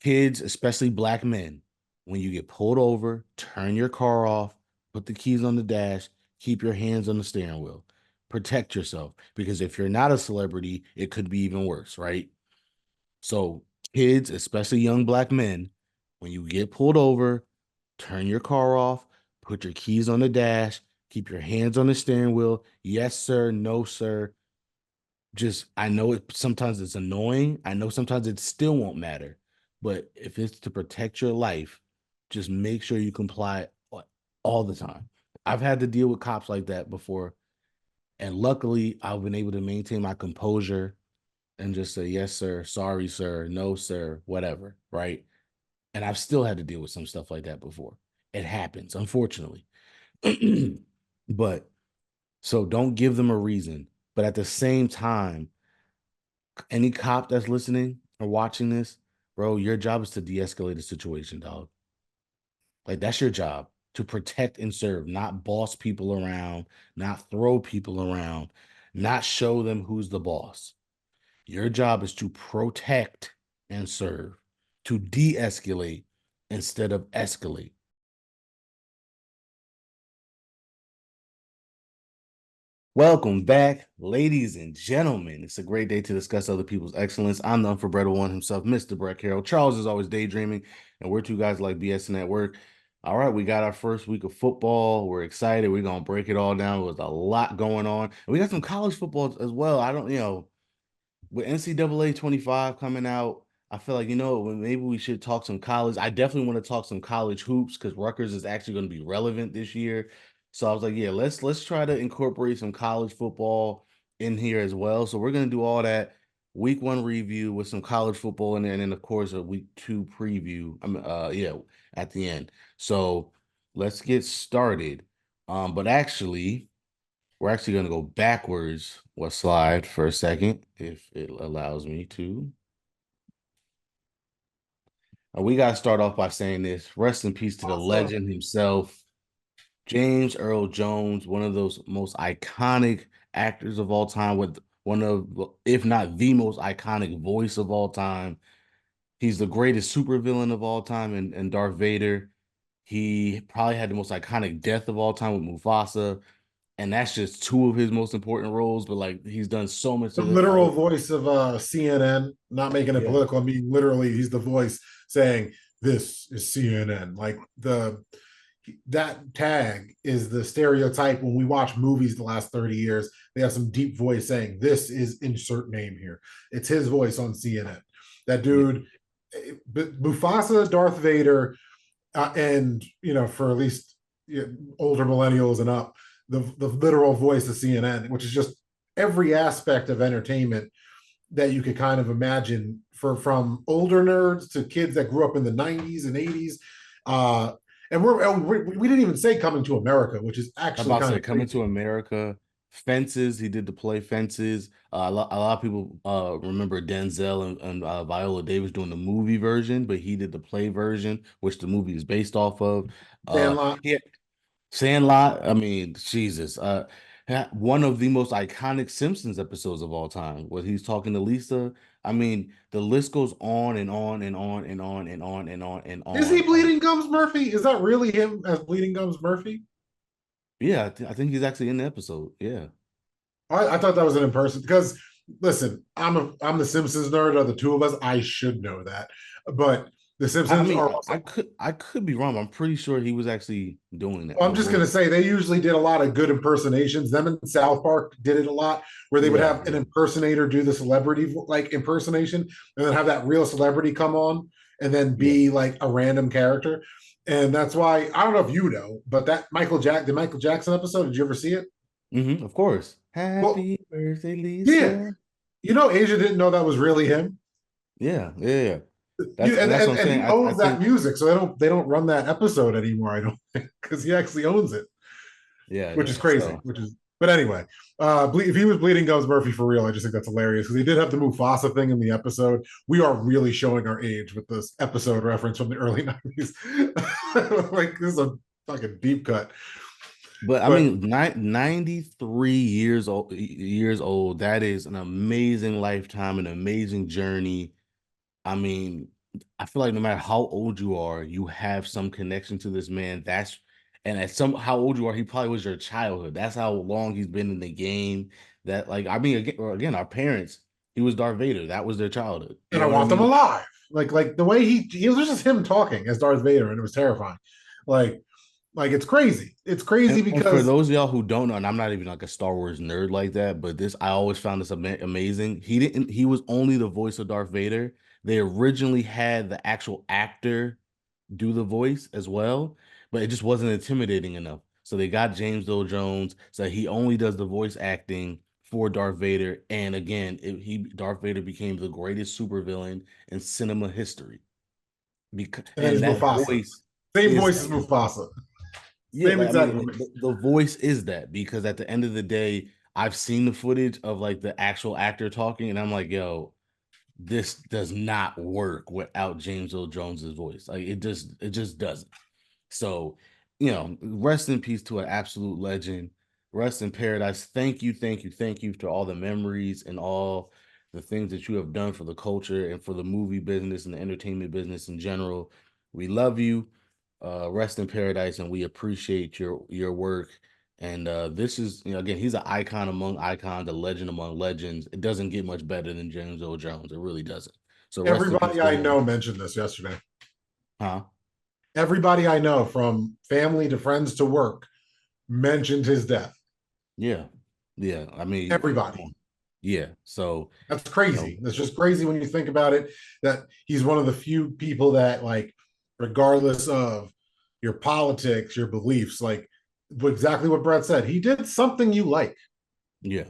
kids, especially black men, when you get pulled over, turn your car off, put the keys on the dash, keep your hands on the steering wheel. Protect yourself because if you're not a celebrity, it could be even worse, right? So, kids, especially young black men, when you get pulled over, turn your car off, put your keys on the dash, keep your hands on the steering wheel. Yes, sir. No, sir. Just, I know it sometimes it's annoying. I know sometimes it still won't matter. But if it's to protect your life, just make sure you comply all the time. I've had to deal with cops like that before. And luckily, I've been able to maintain my composure and just say, yes, sir, sorry, sir, no, sir, whatever, right? And I've still had to deal with some stuff like that before. It happens, unfortunately. But so don't give them a reason. But at the same time, any cop that's listening or watching this, bro, your job is to de-escalate the situation, dog. Like that's your job to protect and serve, not boss people around, not throw people around, not show them who's the boss. Your job is to protect and serve, to de-escalate instead of escalate. Welcome back, ladies and gentlemen. It's a great day to discuss other people's excellence. I'm the unforgettable one himself, Mr. Brett Carroll. Charles is always daydreaming, and we're two guys like BSN at work. All right, we got our first week of football. We're excited. We're going to break it all down. There's a lot going on. And we got some college football as well. I don't, with NCAA 25 coming out, I feel like, maybe we should talk some college. I definitely want to talk some college hoops because Rutgers is actually going to be relevant this year. So I was like, yeah, let's try to incorporate some college football in here as well. So we're going to do all that week one review with some college football in there, and then of course a week two preview. At the end. So let's get started. But actually, we're actually going to go backwards or slide for a second, if it allows me to. We got to start off by saying this. Rest in peace to the legend himself, James Earl Jones, one of those most iconic actors of all time, with one of, if not the most iconic voice of all time. He's the greatest supervillain of all time and Darth Vader. He probably had the most iconic death of all time with Mufasa. And that's just two of his most important roles, but like he's done so much The of the literal voice of CNN, not making it yeah. political. I mean, literally, he's the voice saying, "This is CNN." Like that tag is the stereotype when we watch movies the last 30 years. They have some deep voice saying, "This is insert name here." It's his voice on CNN. That Yeah. dude, Mufasa, Darth Vader, and for at least older millennials and up, the literal voice of CNN, which is just every aspect of entertainment that you could kind of imagine, from older nerds to kids that grew up in the 90s and 80s. Uh, and we didn't even say Coming to America, which is I'm actually about to kind say of Coming crazy. to America, Fences. He did the play Fences. A lot of people remember Denzel and Viola Davis doing the movie version, but he did the play version, which the movie is based off of. Sandlot. Yeah, Sandlot. I mean, Jesus. One of the most iconic Simpsons episodes of all time, where he's talking to Lisa. I mean, the list goes on and on and on and on and on and on and Is he on. Bleeding Gums Murphy? Is that really him as Bleeding Gums Murphy? Yeah, I think he's actually in the episode. Yeah. I thought that was an in person because listen, I'm the Simpsons nerd of the two of us. I should know that, but the I Simpsons mean, are I also. could be wrong. But I'm pretty sure he was actually doing that. I'm just gonna say they usually did a lot of good impersonations. Them in South Park did it a lot, where they would Yeah, have an yeah, impersonator do the celebrity like impersonation, and then have that real celebrity come on, and then yeah. be like a random character. And that's why I don't know if you know, but that the Michael Jackson episode, did you ever see it? Of course. Well, Happy birthday, yeah, Lisa. Asia didn't know that was really him. Yeah, yeah, yeah. You And that's what I'm and saying. he I owns that think music, so they don't run that episode anymore. I don't think, because he actually owns it, yeah, which is yeah. crazy. So But anyway, if he was Bleeding Gums Murphy for real, I just think that's hilarious because he did have the Mufasa thing in the episode. We are really showing our age with this episode reference from the early 90s. Like this is a fucking deep cut. but I But mean 93 years old. That is an amazing lifetime, an amazing journey. I mean, I feel like no matter how old you are, you have some connection to this man. And at some how old you are, he probably was your childhood. That's how long he's been in the game. That like I mean again, our parents, he was Darth Vader. That was their childhood. You And I know what I want them mean? alive. Like the way he was just him talking as Darth Vader, and it was terrifying. Like like it's crazy. It's crazy And for because those of y'all who don't know, and I'm not even like a Star Wars nerd like that, but this I always found this amazing. He was only the voice of Darth Vader. They originally had the actual actor do the voice as well, but it just wasn't intimidating enough. So they got James Earl Jones, so he only does the voice acting for Darth Vader. And again, Darth Vader became the greatest supervillain in cinema history. Because and then and there's that Mufasa. voice Same is voice as that. Mufasa. Yeah, Same like I exact mean, voice. the voice is that because at the end of the day, I've seen the footage of like the actual actor talking, and I'm like, yo, this does not work without James Earl Jones's voice. Like it just doesn't. So, rest in peace to an absolute legend. Rest in paradise. Thank you, thank you, thank you to all the memories and all the things that you have done for the culture and for the movie business and the entertainment business in general. We love you. Rest in paradise, and we appreciate your work. And this is, again, he's an icon among icons, a legend among legends. It doesn't get much better than James Earl Jones. It really doesn't. So rest in peace Everybody to I him. know mentioned this yesterday. Huh? Everybody I know, from family to friends to work, mentioned his death. Yeah. Yeah. I mean, come Everybody. on. Yeah. So, That's you know, crazy. That's just crazy when you think about it. That he's one of the few people that, like, regardless of your politics, your beliefs, like exactly what Brett said, he did something you like. yeah.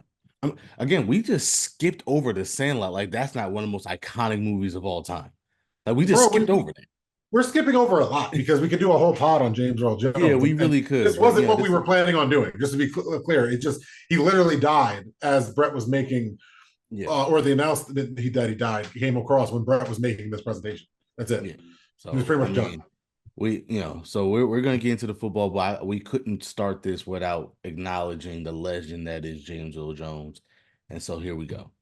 Again, we just skipped over the Sandlot. Like that's not one of the most iconic movies of all time. Like we just Bro, skipped over that. we're skipping over a lot because we could do a whole pod on James Earl Yeah, Jones. we And really this could. But wasn't yeah, what we this were planning on doing, just to be clear. It just, he literally died as Brett was making, yeah, or the announcement that he died came across when Brett was making this presentation. That's it. yeah. He was So pretty I much done. mean, so we're gonna get into the football, but we couldn't start this without acknowledging the legend that is James Earl Jones. And so here we go.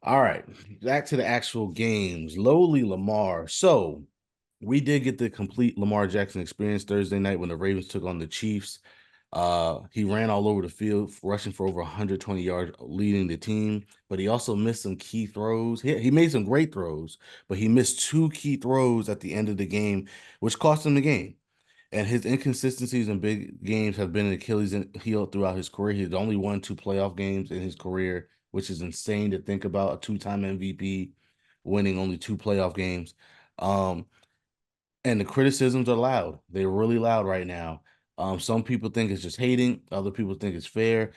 All right, back to the actual games. Lowly Lamar. So we did get the complete Lamar Jackson experience Thursday night when the Ravens took on the Chiefs. He ran all over the field, rushing for over 120 yards, leading the team. But he also missed some key throws. He made some great throws, but he missed two key throws at the end of the game, which cost him the game. And his inconsistencies in big games have been an Achilles heel throughout his career. He's only won two playoff games in his career, which is insane to think about. A two-time MVP winning only two playoff games. Um, and the criticisms are loud. They're really loud right now. Some people think it's just hating. Other people think it's fair.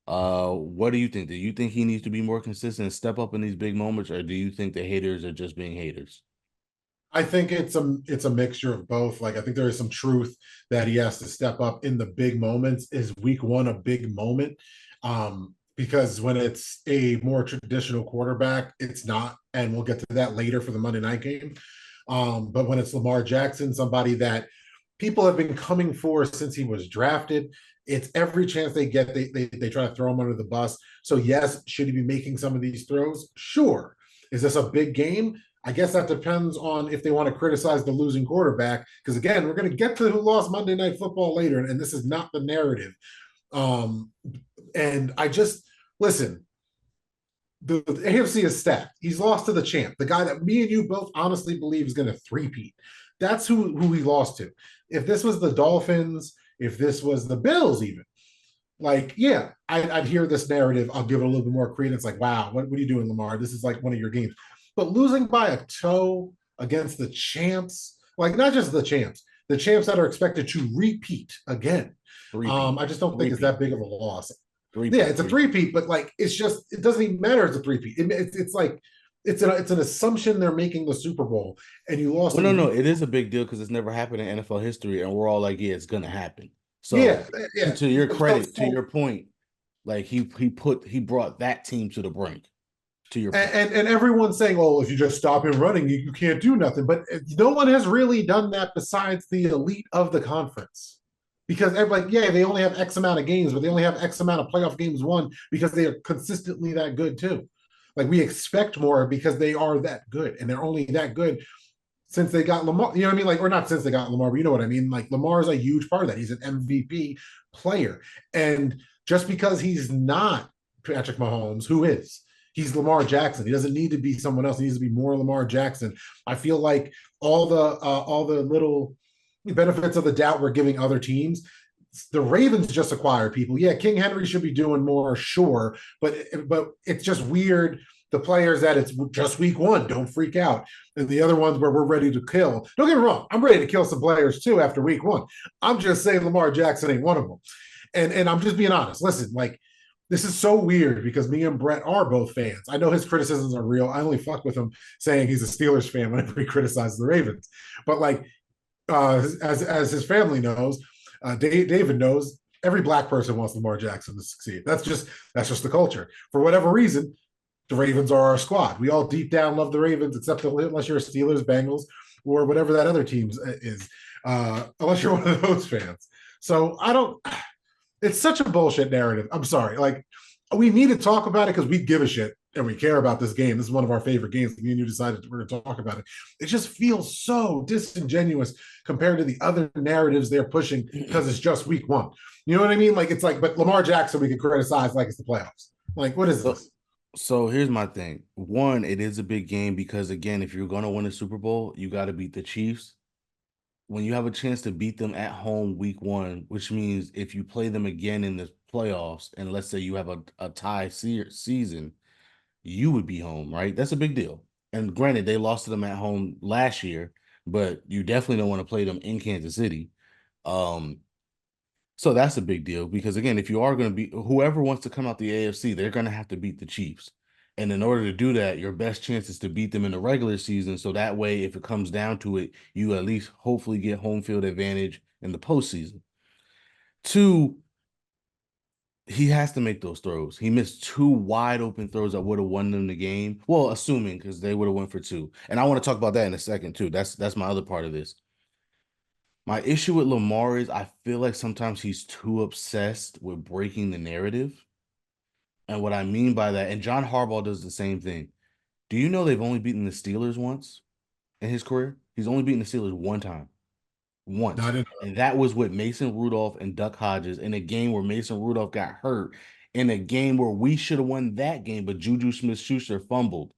What do you think? Do you think he needs to be more consistent and step up in these big moments, or do you think the haters are just being haters? I think it's a mixture of both. Like, I think there is some truth that he has to step up in the big moments. Is week one a big moment? Because when it's a more traditional quarterback, it's not, and we'll get to that later for the Monday night game. But when it's Lamar Jackson, somebody that people have been coming for since he was drafted, it's every chance they get, they try to throw him under the bus. So yes, should he be making some of these throws? Sure. Is this a big game? I guess that depends on if they want to criticize the losing quarterback. Because again, we're going to get to who lost Monday Night Football later, and this is not the narrative. Um, and I just listen. The AFC is stacked. He's lost to the champ, the guy that me and you both honestly believe is going to three-peat. That's who he lost to. If this was the Dolphins, if this was the Bills, even, like, yeah, I'd hear this narrative. I'll give it a little bit more credence. Like, wow, what are you doing, Lamar? This is like one of your games. But losing by a toe against the champs, like not just the champs that are expected to repeat again. Three P, I just don't think three it's P, that big of a loss. three Yeah, P, it's a three P. three-peat, but like it's just, it doesn't even matter. It's a three-peat. It's like it's an assumption they're making the Super Bowl, and you lost Well, no, in no, week. it is a big deal because it's never happened in NFL history, and we're all like, yeah, it's gonna happen. So, Yeah, yeah. to your So, credit, to so your point, like he brought that team to the brink. To your point, and everyone's saying, "Oh, if you just stop him running, you can't do nothing." But no one has really done that besides the elite of the conference. Because everybody, yeah, they only have X amount of games, but they only have X amount of playoff games won because they are consistently that good too. Like we expect more because they are that good, and they're only that good since they got Lamar. You know what I mean? Like, or not since they got Lamar, but you know what I mean? Like Lamar is a huge part of that. He's an MVP player. And just because he's not Patrick Mahomes, who is? He's Lamar Jackson. He doesn't need to be someone else. He needs to be more Lamar Jackson. I feel like all the little benefits of the doubt we're giving other teams. The Ravens just acquired people. Yeah, King Henry should be doing more, sure, but it's just weird. The players that it's just week one, don't freak out, and the other ones where we're ready to kill. Don't get me wrong, I'm ready to kill some players too after week one. I'm just saying Lamar Jackson ain't one of them, and I'm just being honest. Listen, like this is so weird because me and Brett are both fans. I know his criticisms are real. I only fuck with him saying he's a Steelers fan whenever he criticizes the Ravens, but like as his family knows, David knows every black person wants Lamar Jackson to succeed. That's just the culture. For whatever reason, the Ravens are our squad. We all deep down love the Ravens, except unless you're a Steelers, Bengals, or whatever that other team is. Unless you're one of those fans. So I don't. It's such a bullshit narrative. I'm sorry. Like we need to talk about it because we give a shit and we care about this game. This is one of our favorite games. Me and you decided we're going to talk about it. It just feels so disingenuous compared to the other narratives they're pushing because it's just week one. You know what I mean? Like it's like, but Lamar Jackson we can criticize like it's the playoffs. Like what is So, this? so here's my thing. One, it is a big game because again, if you're gonna win a Super Bowl, you got to beat the Chiefs. When you have a chance to beat them at home week one, which means if you play them again in the playoffs, and let's say you have a tie season, you would be home, right? That's a big deal. And granted, they lost to them at home last year, but you definitely don't want to play them in Kansas City. Um, so that's a big deal because again, if you are going to be whoever wants to come out the AFC, they're going to have to beat the Chiefs. And in order to do that, your best chance is to beat them in the regular season. So that way, if it comes down to it, you at least hopefully get home field advantage in the postseason. Two, he has to make those throws. He missed two wide open throws that would have won them the game. Well, assuming because they would have went for two. And I want to talk about that in a second too. That's my other part of this. My issue with Lamar is I feel like sometimes he's too obsessed with breaking the narrative. And what I mean by that, and John Harbaugh does the same thing. Do you know they've only beaten the Steelers once in his career? He's only beaten the Steelers one time, No, I once. didn't. And that was with Mason Rudolph and Duck Hodges in a game where Mason Rudolph got hurt, in a game where we should have won that game, but Juju Smith Schuster fumbled.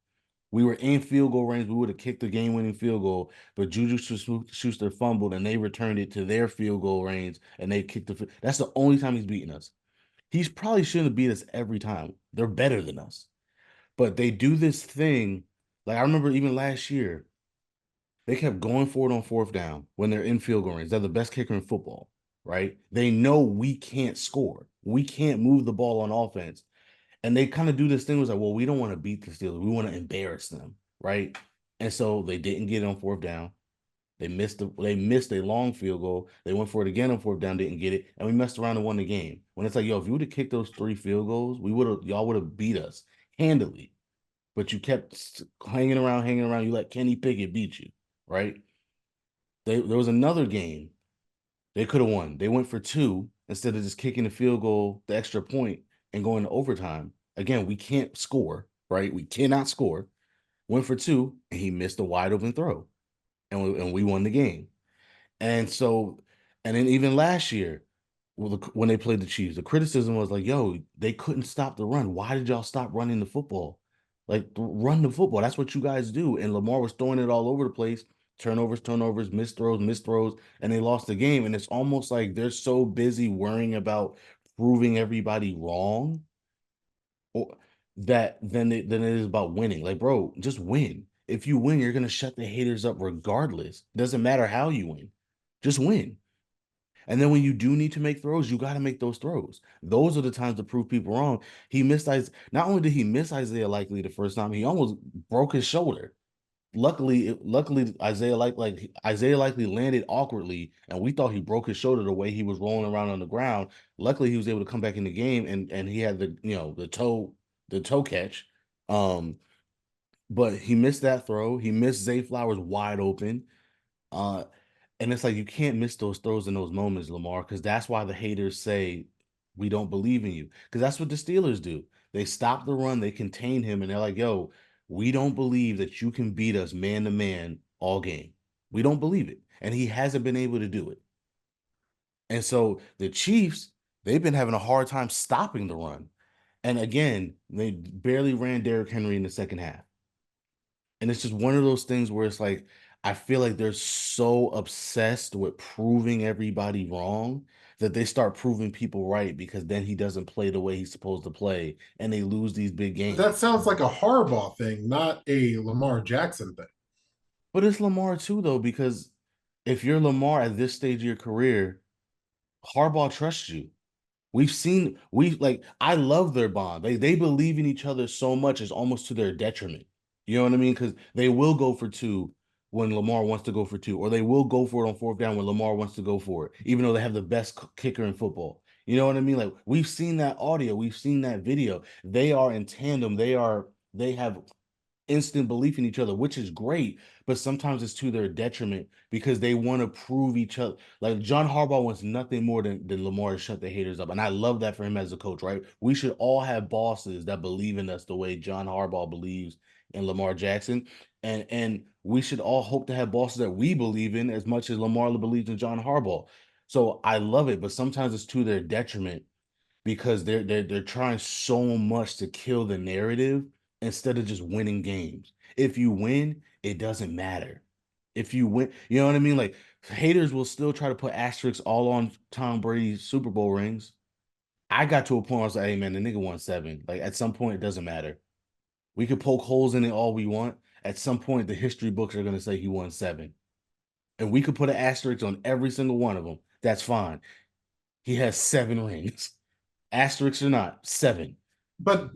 We were in field goal range. We would have kicked the game winning field goal, but Juju Schuster fumbled and they returned it to their field goal range and they kicked the. That's the only time he's beaten us. He's probably shouldn't have beat us every time. They're better than us. But they do this thing. Like I remember even last year, they kept going for it on fourth down when they're in field goal range. They're the best kicker in football, right? They know we can't score. We can't move the ball on offense. And they kind of do this thing was like, well, we don't want to beat the Steelers. We want to embarrass them, right? And so they didn't get it on fourth down. They missed a long field goal. They went for it again on fourth down, didn't get it, and we messed around and won the game. When it's like, yo, if you would have kicked those three field goals, y'all would have beat us handily. But you kept hanging around, hanging around. You let Kenny Pickett beat you, right? There was another game they could have won. They went for two instead of just kicking the field goal, the extra point, and going to overtime. Again, we can't score, right? We cannot score. Went for two, and he missed a wide open throw, and we won the game. And so, and then even last year, when they played the Chiefs, the criticism was like, yo, they couldn't stop the run. Why did y'all stop running the football? Like, run the football. That's what you guys do. And Lamar was throwing it all over the place. Turnovers, turnovers, missed throws, and they lost the game. And it's almost like they're so busy worrying about proving everybody wrong or that than it is about winning. Like, bro, just win. If you win, you're gonna shut the haters up regardless. Doesn't matter how you win. Just win. And then when you do need to make throws, you got to make those throws. Those are the times to prove people wrong. He missed Not only did he miss Isaiah Likely the first time, he almost broke his shoulder. Luckily, Isaiah Likely landed awkwardly, and we thought he broke his shoulder the way he was rolling around on the ground. Luckily, he was able to come back in the game, and he had the toe catch. Um, but he missed that throw. He missed Zay Flowers wide open. Uh, and it's like you can't miss those throws in those moments, Lamar, because that's why the haters say we don't believe in you. Because that's what the Steelers do. They stopped the run, they contained him, and they're like, yo, we don't believe that you can beat us man to man all game. We don't believe it. And he hasn't been able to do it. And so the Chiefs, they've been having a hard time stopping the run. And again, they barely ran Derrick Henry in the second half. And it's just one of those things where it's like, I feel like they're so obsessed with proving everybody wrong that they start proving people right because then he doesn't play the way he's supposed to play and they lose these big But that games. sounds like a Harbaugh thing, not a Lamar Jackson thing. But it's Lamar too, though, because if you're Lamar at this stage of your career, Harbaugh trusts you. We like I love their bond. They believe in each other so much it's almost to their detriment. You know what I mean? Because they will go for two when Lamar wants to go for two, or they will go for it on fourth down when Lamar wants to go for it, even though they have the best kicker in football. You know what I mean? Like we've seen that audio, we've seen that video. They are in tandem. They have instant belief in each other, which is great, but sometimes it's to their detriment because they want to prove each other. Like John Harbaugh wants nothing more than Lamar to shut the haters up. And I love that for him as a coach, right? We should all have bosses that believe in us the way John Harbaugh believes in Lamar Jackson. And we should all hope to have bosses that we believe in as much as Lamar believes in John Harbaugh. So I love it, but sometimes it's to their detriment because they're trying so much to kill the narrative instead of just winning games. If you win, it doesn't matter. If you win, you know what I mean? Like haters will still try to put asterisks all on Tom Brady's Super Bowl rings. I got to a point where I was like, hey man, the nigga won seven. Like at some point, it doesn't matter. We could poke holes in it all we want. At some point, the history books are gonna say he won seven. And we could put an asterisk on every single one of them. That's fine. He has seven rings. Asterisks or not, seven.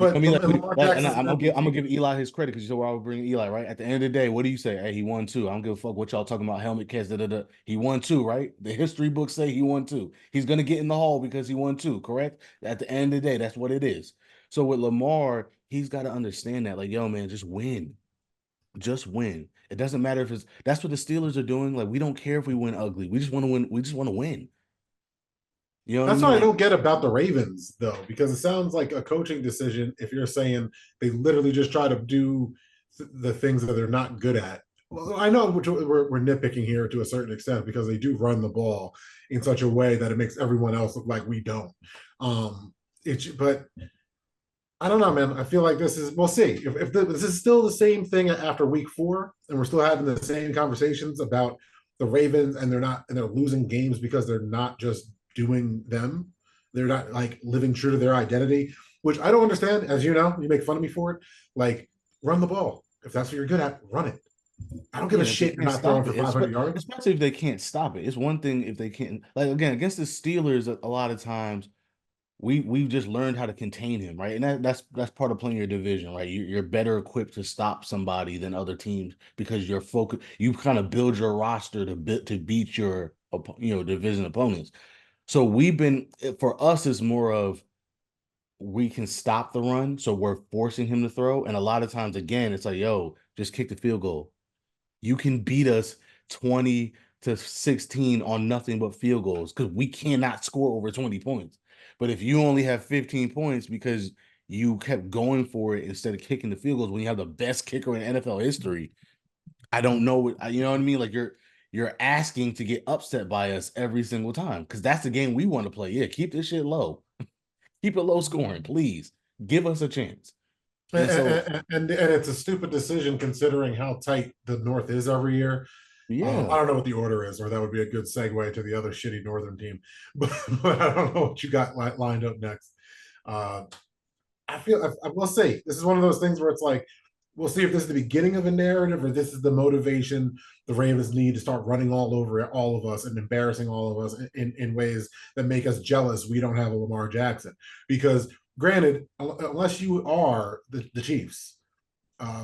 You know what I But mean? Lamar And Jackson's I'm gonna MVP. give Eli his credit because you said why I would bring Eli, right? At the end of the day, what do you say? Hey, he won two. I don't give a fuck what y'all talking about. Helmet catch, da, da, da. He won two, right? The history books say he won two. He's gonna get in the hall because he won two, correct? At the end of the day, that's what it is. So with Lamar, he's got to understand that, like, yo, man, just win. Just win. It doesn't matter if it's that's what the Steelers are doing. Like, we don't care if we win ugly. We just want to win. We just want to win. You know what I That's mean? what I Like, don't get about the Ravens, though, because it sounds like a coaching decision if you're saying they literally just try to do the things that they're not good at. Well, I know we're nitpicking here to a certain extent because they do run the ball in such a way that it makes everyone else look like we don't. But I don't know, man. I feel like this is, we'll see. If this is still the same thing after week four, and we're still having the same conversations about the Ravens and they're losing games because they're not just doing them, they're not like living true to their identity, which I don't understand. As you know, you make fun of me for it. Like, run the ball. If that's what you're good at, run it. I don't give yeah, a and if they shit you're can't not throwing stop for it, 500 yards. especially if they can't stop it. It's one thing if they can't, like again, against the Steelers, a lot of times we've just learned how to contain him, right? And that's part of playing your division, right? You're better equipped to stop somebody than other teams because you're focused. You kind of build your roster to beat your division opponents. So we've been for us, it's more of we can stop the run, so we're forcing him to throw. And a lot of times, again, it's like, yo, just kick the field goal. You can beat us 20 to 16 on nothing but field goals because we cannot score over 20 points. But if you only have 15 points because you kept going for it instead of kicking the field goals when you have the best kicker in NFL history, I don't know what you know what I mean? Like you're asking to get upset by us every single time because that's the game we want to play. Yeah, keep this shit low. Keep it low scoring, please. Give us a chance. And so, And it's a stupid decision considering how tight the North is every year. I yeah. don't know what the order is, or that would be a good segue to the other shitty Northern team. But I don't know what you got lined up next. Uh, we'll see. This is one of those things where it's like we'll see if this is the beginning of a narrative or this is the motivation the Ravens need to start running all over all of us and embarrassing all of us in ways that make us jealous we don't have a Lamar Jackson. Because granted, unless you are the Chiefs,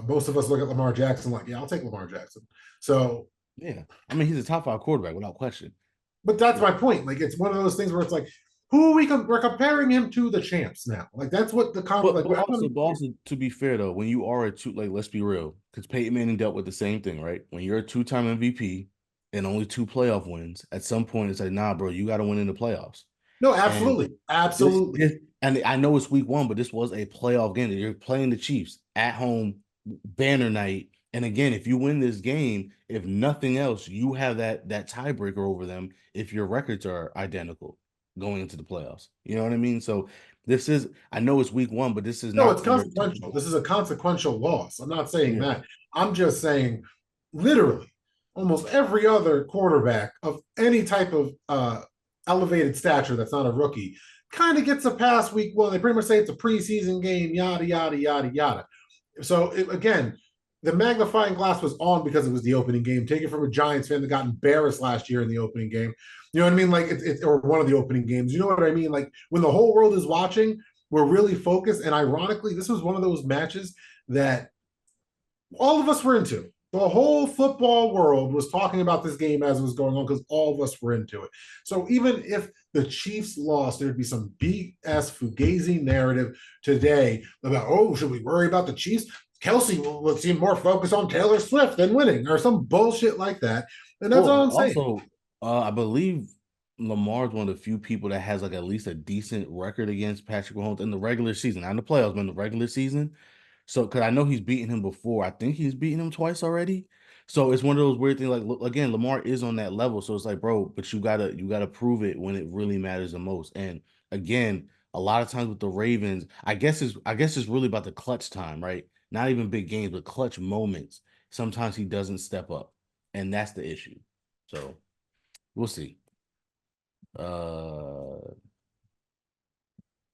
most of us look at Lamar Jackson like, yeah, I'll take Lamar Jackson. So, Yeah. I mean, he's a top five quarterback without question. but that's my point. Like, it's one of those things where it's like, who we're comparing him to the champs now. Like, that's what the But like. but also, but also to be fair though, when you are a two, like let's be real, because Peyton Manning dealt with the same thing, right? When you're a two-time MVP and only two playoff wins, at some point it's like, nah, bro, you got to win in the playoffs. No, And absolutely. this, Absolutely. this, and I know it's week one, but this was a playoff game. You're playing the Chiefs at home, banner night. And again, if you win this game, if nothing else, you have that tiebreaker over them if your records are identical going into the playoffs. You know what I mean? So this is, I know it's week one, but this is No, it's not your consequential. This is a consequential loss. I'm not saying yeah. that. I'm just saying, literally, almost every other quarterback of any type of elevated stature that's not a rookie kind of gets a pass week one. They pretty much say it's a preseason game, yada, yada, yada, yada. So, again, the magnifying glass was on because it was the opening game. Take it from a Giants fan that got embarrassed last year in the opening game. You know what I mean? Like, or one of the opening games. You know what I mean? Like, when the whole world is watching, we're really focused. And ironically, this was one of those matches that all of us were into. The whole football world was talking about this game as it was going on because all of us were into it. So even if the Chiefs lost, there'd be some BS Fugazi narrative today about, oh, should we worry about the Chiefs? Kelsey will seem more focused on Taylor Swift than winning, or some bullshit like that. And that's all Well, I'm saying. also, I believe Lamar's one of the few people that has like at least a decent record against Patrick Mahomes in the regular season, not in the playoffs, but in the regular season. So, because I know he's beaten him before, I think he's beaten him twice already. So it's one of those weird things. Like, look, again, Lamar is on that level, so it's like, bro, but you gotta prove it when it really matters the most. And again, a lot of times with the Ravens, I guess it's really about the clutch time, right? Not even big games, but clutch moments. Sometimes he doesn't step up, and that's the issue. So we'll see. Uh,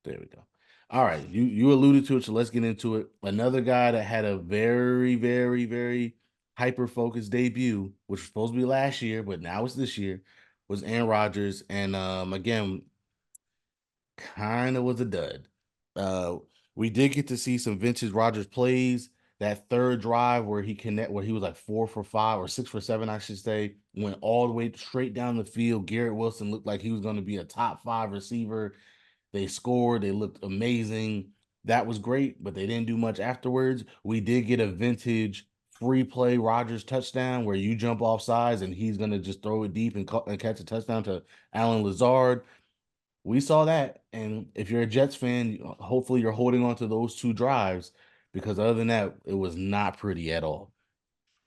there we go. All right, you alluded to it, so let's get into it. Another guy that had a very, very, very hyper focused debut, which was supposed to be last year, but now it's this year, was Aaron Rodgers, and again, kind of was a dud. Uh, we did get to see some vintage Rodgers plays. That third drive where he was like 4 for 5 or 6 for 7, I should say, went all the way straight down the field. Garrett Wilson looked like he was going to be a top 5 receiver. They scored. They looked amazing. That was great, but they didn't do much afterwards. We did get a vintage free play Rodgers touchdown where you jump off sides and he's gonna just throw it deep and catch a touchdown to Alan Lazard. We saw that, and if you're a Jets fan, hopefully you're holding on to those 2 drives because other than that, it was not pretty at all.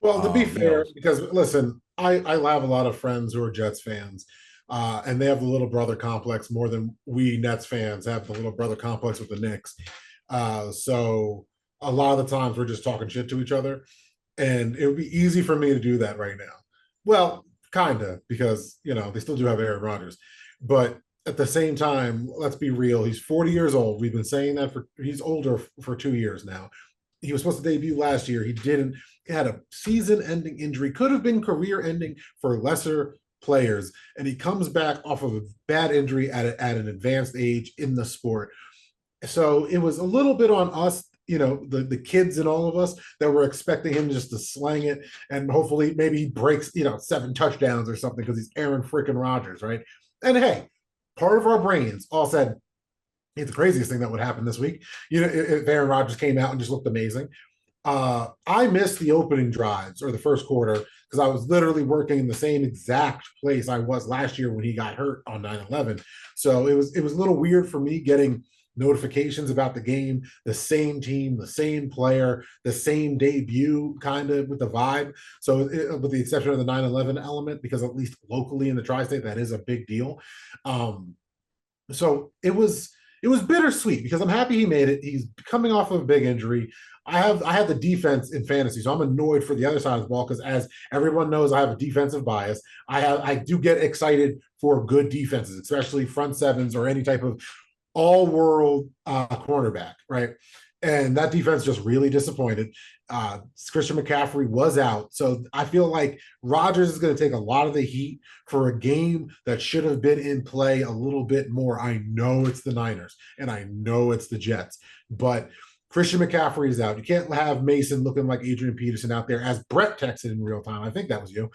Well, to be You know, fair, because listen, I have a lot of friends who are Jets fans, and they have the little brother complex more than we Nets fans have the little brother complex with the Knicks. So a lot of the times we're just talking shit to each other, and it would be easy for me to do that right now. Well, kinda, because they still do have Aaron Rodgers, but at the same time, let's be real. He's 40 years old. We've been saying that he's older for 2 years now. He was supposed to debut last year. He didn't. He had a season-ending injury, could have been career-ending for lesser players, and he comes back off of a bad injury at an advanced age in the sport. So it was a little bit on us, the kids and all of us that were expecting him just to slang it, and hopefully maybe he breaks 7 touchdowns or something because he's Aaron freaking Rodgers, right? And hey, part of our brains all said it's the craziest thing that would happen this week. If Aaron Rodgers came out and just looked amazing. I missed the opening drives or the first quarter because I was literally working in the same exact place I was last year when he got hurt on 9/11. So it was a little weird for me getting notifications about the game, the same team, the same player, the same debut, kind of with the vibe. So with the exception of the 9/11 element, because at least locally in the tri-state, that is a big deal. So it was bittersweet because I'm happy he made it. He's coming off of a big injury. I have the defense in fantasy, so I'm annoyed for the other side of the ball because, as everyone knows, I have a defensive bias. I do get excited for good defenses, especially front sevens or any type of all world cornerback, right? And that defense just really disappointed. Christian McCaffrey was out. So I feel like Rodgers is going to take a lot of the heat for a game that should have been in play a little bit more. I know it's the Niners and I know it's the Jets, but Christian McCaffrey is out. You can't have Mason looking like Adrian Peterson out there, as Brett texted in real time. I think that was you.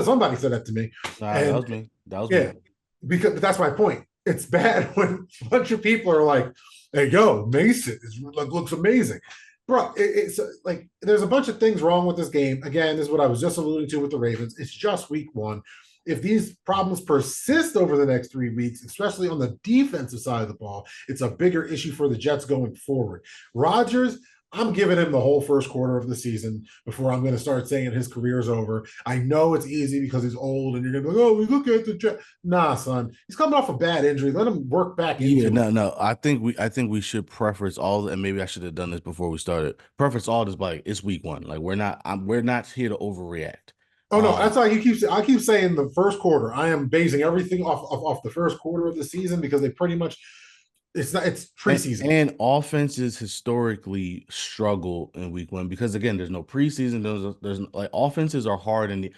Somebody said that to me. that And was me. That was yeah, me. because but that's my point. It's bad when a bunch of people are like, "Hey, yo, Mason looks amazing." Bro, it's like there's a bunch of things wrong with this game. Again, this is what I was just alluding to with the Ravens. It's just week one. if these problems persist over the next 3 weeks, especially on the defensive side of the ball, it's a bigger issue for the Jets going forward. Rodgers, I'm giving him the whole first quarter of the season before I'm going to start saying his career is over. I know it's easy because he's old and you're going to be like, oh, we look at the Jets. Nah, son, he's coming off a bad injury. Let him work back Yeah, into it. no. I think we should preface all, and maybe I should have done this before we started. Preface all this by it's week one. Like we're not here to overreact. Oh no, that's why I keep saying the first quarter. I am basing everything off the first quarter of the season because they pretty much it's preseason. And offenses historically struggle in week one because again, there's no preseason. There's like offenses are hard and the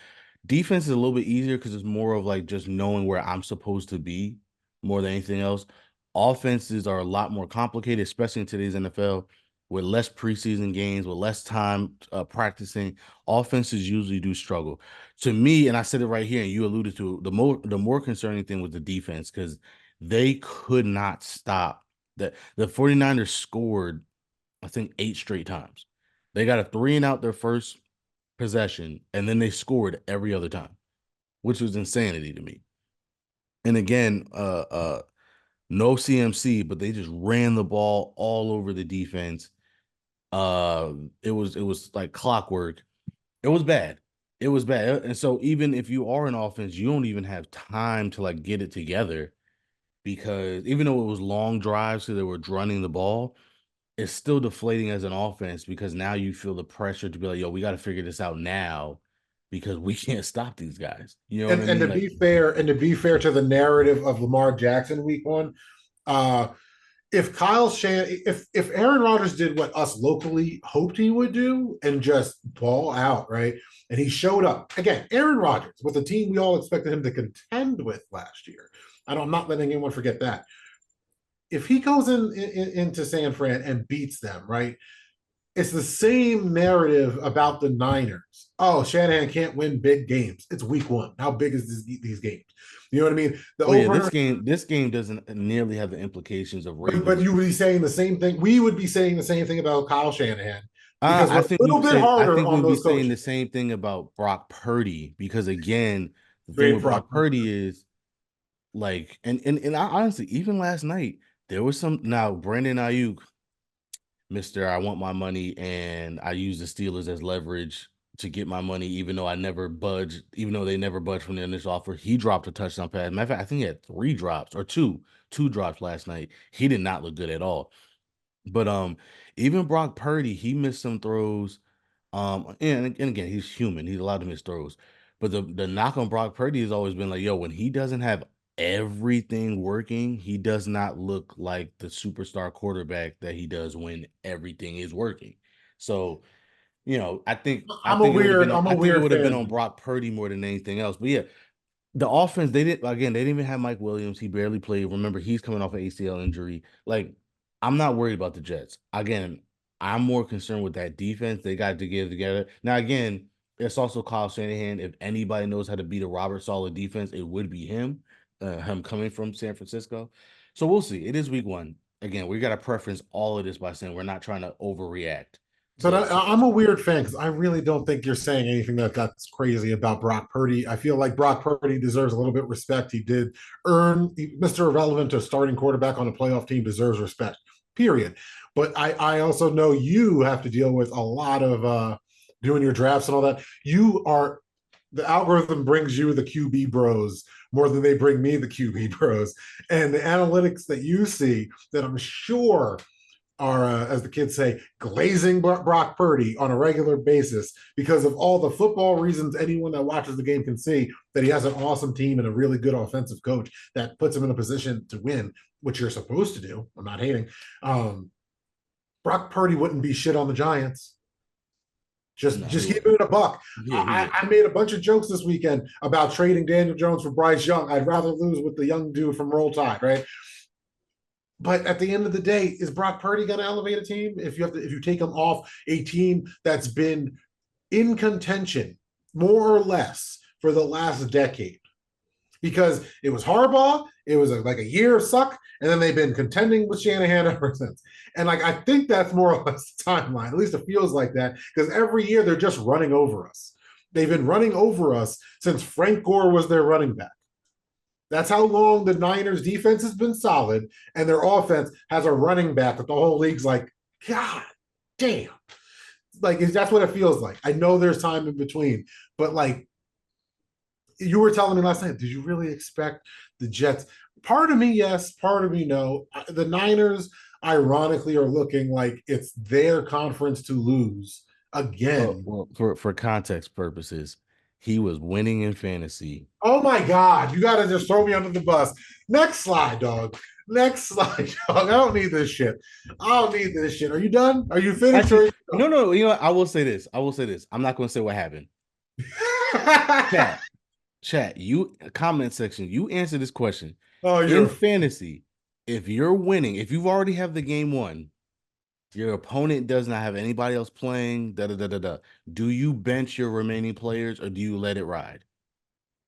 defense is a little bit easier because it's more of like just knowing where I'm supposed to be more than anything else. Offenses are a lot more complicated, especially in today's NFL, with less preseason games, with less time practicing. Offenses usually do struggle. To me, and I said it right here, and you alluded to it, the more concerning thing was the defense because they could not stop the 49ers scored, I think, 8 straight times. They got a 3-and-out their first possession, and then they scored every other time, which was insanity to me. And again, no CMC, but they just ran the ball all over the defense. Uh, it was like clockwork. It was bad. It was bad. And so even if you are an offense, you don't even have time to like get it together because even though it was long drives, so they were running the ball, it's still deflating as an offense because now you feel the pressure to be like, yo, we got to figure this out now because we can't stop these guys. You know what I And mean? to Like, be fair, to the narrative of Lamar Jackson week one, uh, if if Aaron Rodgers did what us locally hoped he would do and just ball out, right? And he showed up again, Aaron Rodgers with a team we all expected him to contend with last year. I'm not letting anyone forget that. If he goes into San Fran and beats them, right? It's the same narrative about the Niners. Oh, Shanahan can't win big games. It's week one. How big is these games? You know what I mean? The oh yeah, over. this game doesn't nearly have the implications of But Ravens. you would be saying the same thing. We would be saying the same thing about Kyle Shanahan because I we're a think little bit I harder think on we'd be those saying coaches. the same thing about Brock Purdy because again, the thing Great with Brock Brock. Purdy is like, and I honestly, even last night, there was some now Brandon Ayuk, Mr. I want my money, and I use the Steelers as leverage to get my money, even though I never budged, even though they never budged from the initial offer. He dropped a touchdown pass. Matter of fact, I think he had 3 drops or two drops last night. He did not look good at all. But even Brock Purdy, he missed some throws. And again, he's human. He's allowed to miss throws. But the knock on Brock Purdy has always been like, yo, when he doesn't have everything working, he does not look like the superstar quarterback that he does when everything is working. So, I think it would have been I'm a I think it weird would have been fan. on Brock Purdy more than anything else. But yeah, the offense, they didn't even have Mike Williams. He barely played. Remember, he's coming off an ACL injury. Like, I'm not worried about the Jets. Again, I'm more concerned with that defense. They got to get it together. Now, again, it's also Kyle Shanahan. If anybody knows how to beat a Robert Saleh defense, it would be him. Him coming from San Francisco. So we'll see. It is week one. Again, we got to preference all of this by saying we're not trying to overreact But to I'm a weird fan because I really don't think you're saying anything that's crazy about Brock Purdy. I feel like Brock Purdy deserves a little bit of respect. He did earn Mr. Irrelevant, a starting quarterback on a playoff team, deserves respect, period. But I also know you have to deal with a lot of doing your drafts and all that. The algorithm brings you the QB bros more than they bring me the QB bros. And the analytics that you see that I'm sure are, as the kids say, glazing Brock Purdy on a regular basis because of all the football reasons anyone that watches the game can see that he has an awesome team and a really good offensive coach that puts him in a position to win, which you're supposed to do. I'm not hating. Brock Purdy wouldn't be shit on the Giants. no, he Just keep wouldn't. it a buck. Yeah, he wouldn't. I made a bunch of jokes this weekend about trading Daniel Jones for Bryce Young. I'd rather lose with the young dude from Roll Tide, right? But at the end of the day, is Brock Purdy going to elevate a team if you take him off a team that's been in contention more or less for the last decade? Because it was Harbaugh, it was like a year of suck, and then they've been contending with Shanahan ever since. And like I think that's more or less the timeline. At least it feels like that because every year they're just running over us. They've been running over us since Frank Gore was their running back. That's how long the Niners defense has been solid, and their offense has a running back that the whole league's like, God damn. Like, that's what it feels like. I know there's time in between, but like you were telling me last night, did you really expect the Jets? Part of me, yes. Part of me, no. The Niners, ironically, are looking like it's their conference to lose again. Well, for context purposes, he was winning in fantasy. Oh my God, you got to just throw me under the bus. Next slide, dog. Next slide, dog. I don't need this shit. I don't need this shit. Are you done? Are you finished? Actually, no. You know what? I will say this. I will say this. I'm not going to say what happened. Chat, chat. You comment section. You answer this question. Oh, In you're fantasy, if you're winning, if you've already have the game won, your opponent does not have anybody else playing. Da da da da da. Do you bench your remaining players or do you let it ride?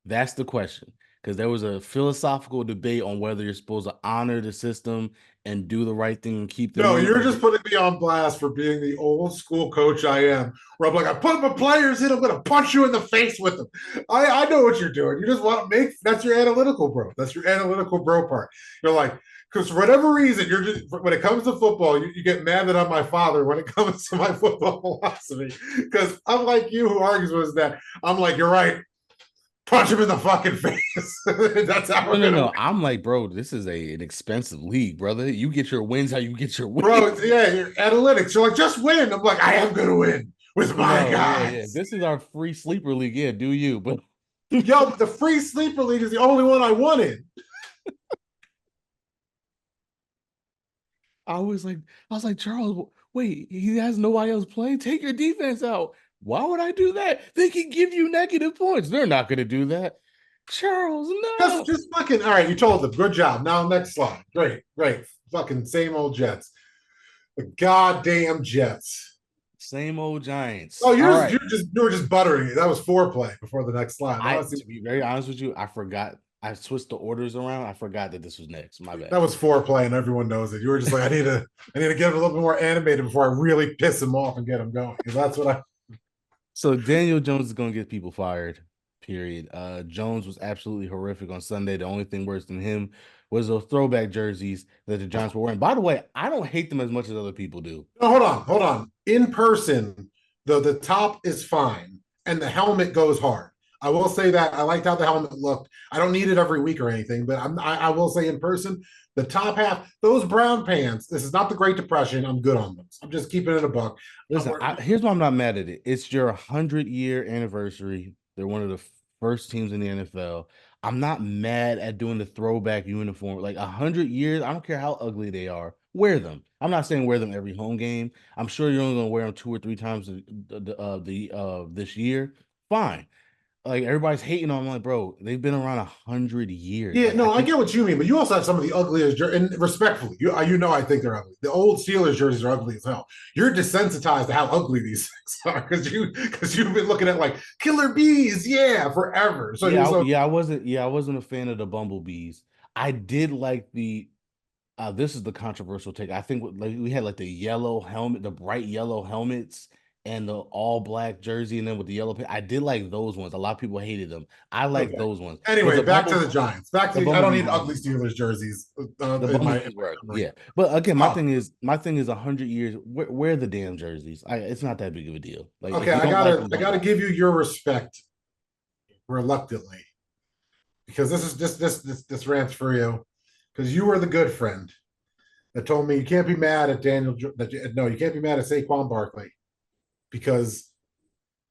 That's the question. Because there was a philosophical debate on whether you're supposed to honor the system and do the right thing and keep them no, in. you're just putting me on blast for being the old school coach I am. Where I'm like, I put my players in, I'm gonna punch you in the face with them. I know what you're doing. You just want to make that's your analytical bro. That's your analytical bro part. You're like, because for whatever reason, you're just when it comes to football, you get mad that I'm my father when it comes to my football philosophy. Because unlike you who argues with that, I'm like, you're right. Punch him in the fucking face. That's how we're gonna No. win. I'm like, bro, this is an expensive league, brother. You get your wins how you get your Bro, wins. yeah, your analytics. You're like, just win. I'm like, I am gonna win with my No, yeah. guys. This is our free sleeper league. Yeah, do you? But Yo, the free sleeper league is the only one I wanted. I was like, Charles, wait, he has nobody else playing. Take your defense out. Why would I do that? They can give you negative points. They're not going to do that. Charles, no. Just fucking all right. You told them. Good job. Now next slide. Great, great. Fucking same old Jets. The goddamn Jets. Same old Giants. Oh, All right. you were just buttering it. That was foreplay before the next slide. Now I I see. to be very honest with you, I forgot. I switched the orders around. I forgot that this was next. My bad. That was foreplay, and everyone knows it. You were just like, I need to get him a little bit more animated before I really piss him off and get him going. Because that's what I. So Daniel Jones is going to get people fired. Period. Jones was absolutely horrific on Sunday. The only thing worse than him was those throwback jerseys that the Giants were wearing. By the way, I don't hate them as much as other people do. No, hold on. In person, the top is fine, and the helmet goes hard. I will say that I liked how the helmet looked. I don't need it every week or anything, but I will say in person, the top half, those brown pants. This is not the Great Depression. I'm good on those. I'm just keeping it a buck. Listen, here's why I'm not mad at it. It's your 100-year anniversary. They're one of the first teams in the NFL. I'm not mad at doing the throwback uniform. Like 100 years, I don't care how ugly they are. Wear them. I'm not saying wear them every home game. I'm sure you're only going to wear them 2 or 3 times this year. Fine. Like everybody's hating on them. Like, bro, they've been around 100 years. Yeah, Like I no, I think get what you mean, but you also have some of the ugliest and respectfully, you know I think they're ugly. The old Steelers jerseys are ugly as hell. You're desensitized to how ugly these things are because you've been looking at like killer bees, yeah, forever. I wasn't a fan of the bumblebees. I did like the this is the controversial take. I think like we had like the yellow helmet, the bright yellow helmets, and the all black jersey, and then with the yellow. I did like those ones. A lot of people hated them. I like Okay. those ones, but Anyway, back to the Giants. Back the to I don't need bumblebees ugly ones, Steelers jerseys the in my bumblebees were ugly. Yeah. But again, stop. my thing is 100 years. Wear the damn jerseys. It's not that big of a deal. Like Okay, if you don't like them, I don't gotta buy them. give you your respect reluctantly because this rant's for you because you were the good friend that told me you can't be mad at no, you can't be mad at Saquon Barkley because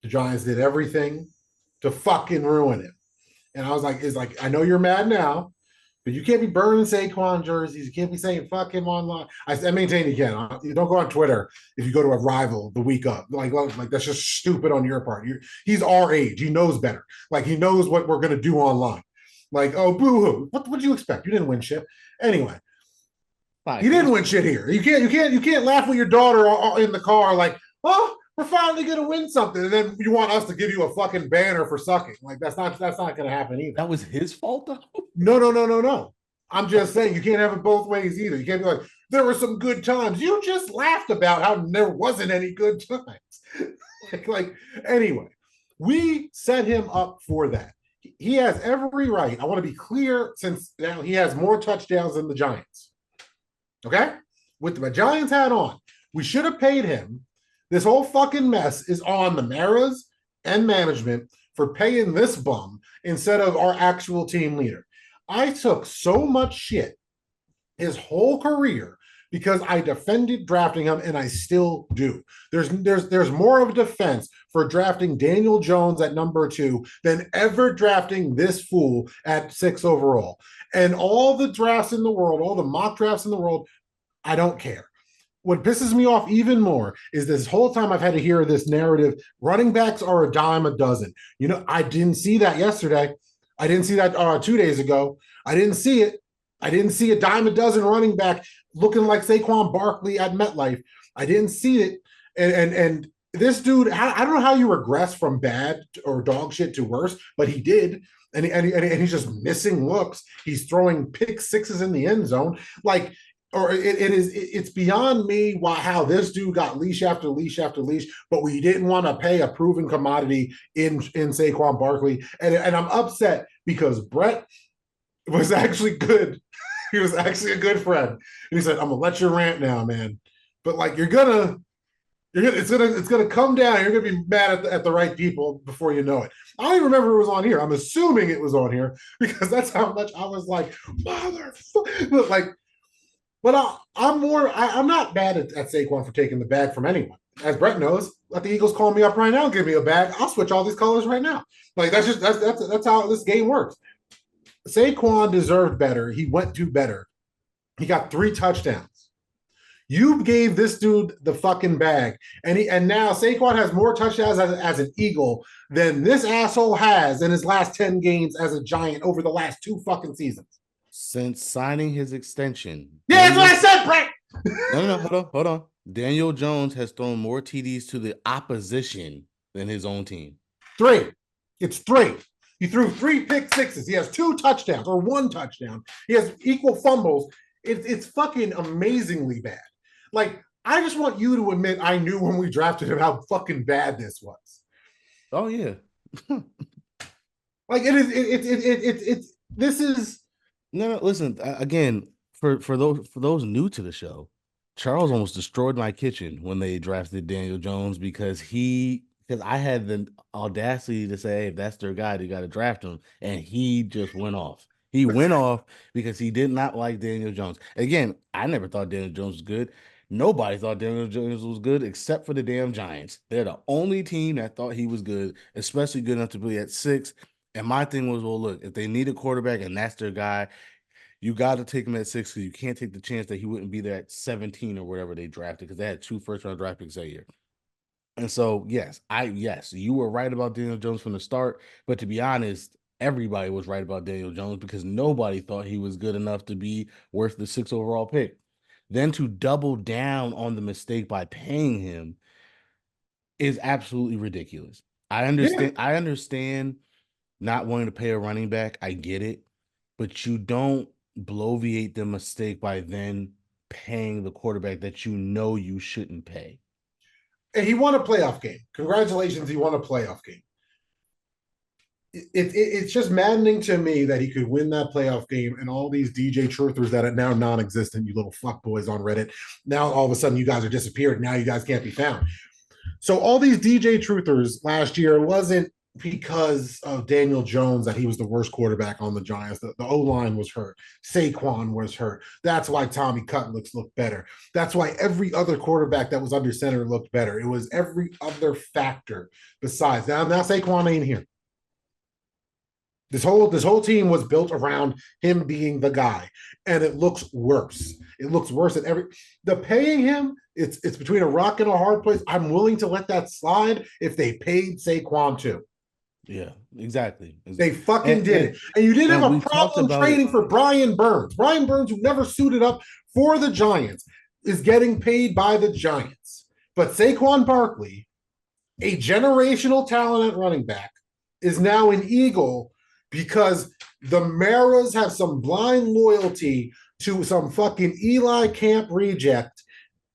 the Giants did everything to fucking ruin him. And I was like, it's like, I know you're mad now, but you can't be burning Saquon jerseys. You can't be saying fuck him online. I maintain you can. You don't go on Twitter if you go to a rival the week up. Like that's just stupid on your part. He's our age. He knows better. Like he knows what we're gonna do online. Like, oh, boo-hoo. What did you expect? You didn't win shit. Anyway, Fine. he didn't win shit here. You can't laugh with your daughter in the car like, oh, we're finally gonna win something, and then you want us to give you a fucking banner for sucking. Like that's not gonna happen either. That was his fault though. No. I'm just saying you can't have it both ways either. You can't be like, there were some good times. You just laughed about how there wasn't any good times. like anyway, We set him up for that. He has every right. I want to be clear since now he has more touchdowns than the Giants. Okay? With the Giants hat on, we should have paid him. This whole fucking mess is on the Maras and management for paying this bum instead of our actual team leader. I took so much shit his whole career because I defended drafting him, and I still do. There's more of a defense for drafting Daniel Jones at number 2 than ever drafting this fool at 6 overall. And all the drafts in the world, all the mock drafts in the world, I don't care. What pisses me off even more is this whole time I've had to hear this narrative, running backs are a dime a dozen. You know, I didn't see that yesterday. I didn't see that 2 days ago. I didn't see it. I didn't see a dime a dozen running back looking like Saquon Barkley at MetLife. I didn't see it. And this dude, I don't know how you regress from bad or dog shit to worse, but he did. And he's just missing looks. He's throwing pick sixes in the end zone. Like, or it's beyond me how this dude got leash after leash after leash, but we didn't want to pay a proven commodity in Saquon Barkley. And I'm upset because Brett was actually good. He was actually a good friend. And he said, I'm gonna let you rant now, man. But like it's gonna come down. You're gonna be mad at the right people before you know it. I don't even remember it was on here. I'm assuming it was on here because that's how much I was like, motherfucker. Like, but I'm not mad at Saquon for taking the bag from anyone. As Brett knows, let the Eagles call me up right now, give me a bag. I'll switch all these colors right now. Like that's how this game works. Saquon deserved better. He went to better. He got 3 touchdowns. You gave this dude the fucking bag, and now Saquon has more touchdowns as an Eagle than this asshole has in his last 10 games as a Giant over the last 2 fucking seasons. Since signing his extension. Yeah, that's what I said, Brett. No, hold on. Daniel Jones has thrown more TDs to the opposition than his own team. 3. It's 3. He threw 3 pick sixes. He has 2 touchdowns or 1 touchdown. He has equal fumbles. It's fucking amazingly bad. Like, I just want you to admit I knew when we drafted him how fucking bad this was. Oh yeah. Like this is no. Listen, again, for those new to the show, Charles almost destroyed my kitchen when they drafted Daniel Jones because I had the audacity to say, hey, if that's their guy, they got to draft him. And he just went off. He went off because he did not like Daniel Jones. Again, I never thought Daniel Jones was good. Nobody thought Daniel Jones was good except for the damn Giants. They're the only team that thought he was good, especially good enough to be at 6. And my thing was, well, look, if they need a quarterback and that's their guy, you got to take him at 6 because you can't take the chance that he wouldn't be there at 17 or whatever they drafted because they had 2 first-round draft picks that year. And so, yes, you were right about Daniel Jones from the start. But to be honest, everybody was right about Daniel Jones because nobody thought he was good enough to be worth the 6th overall pick. Then to double down on the mistake by paying him is absolutely ridiculous. I understand not wanting to pay a running back. I get it. But you don't bloviate the mistake by then paying the quarterback that you know you shouldn't pay. And he won a playoff game. Congratulations, he won a playoff game. It's just maddening to me that he could win that playoff game and all these DJ truthers that are now non-existent, you little fuckboys on Reddit. Now all of a sudden you guys are disappeared. Now you guys can't be found. So all these DJ truthers last year wasn't because of Daniel Jones that he was the worst quarterback on the Giants. The O-line was hurt. Saquon was hurt. That's why Tommy Cutlets looked better. That's why every other quarterback that was under center looked better. It was every other factor besides. Now Saquon ain't here. This whole team was built around him being the guy, and it looks worse. It looks worse than the paying him. It's between a rock and a hard place. I'm willing to let that slide if they paid Saquon too. Yeah, exactly. They fucking did it. And you didn't have a problem trading for Brian Burns. Brian Burns, who never suited up for the Giants, is getting paid by the Giants. But Saquon Barkley, a generational talent at running back, is now an Eagle because the Maras have some blind loyalty to some fucking Eli Camp reject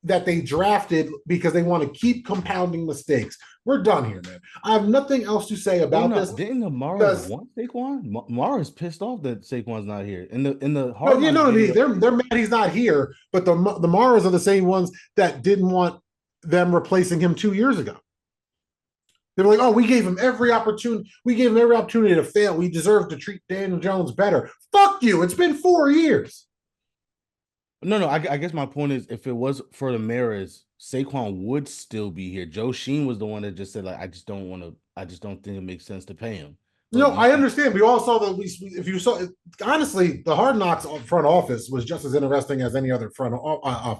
that they drafted because they want to keep compounding mistakes. We're done here, man. I have nothing else to say Well, about no, this didn't the Maras because want Saquon? Mara's pissed off that Saquon's not here. In the no, Hard you Knocks know, video, they're mad he's not here. But the Maras are the same ones that didn't want them replacing him 2 years ago. They were like, "Oh, we gave him every opportunity. We gave him every opportunity to fail. We deserve to treat Daniel Jones better." Fuck you! It's been 4 years. no, no. I guess my point is, if it was for the Maras, Saquon would still be here. Joe Sheen was the one that just said like, I just don't want to. I just don't think it makes sense to pay him. But No, I understand. We all saw that. If you saw, honestly, the Hard Knocks front office was just as interesting as any other front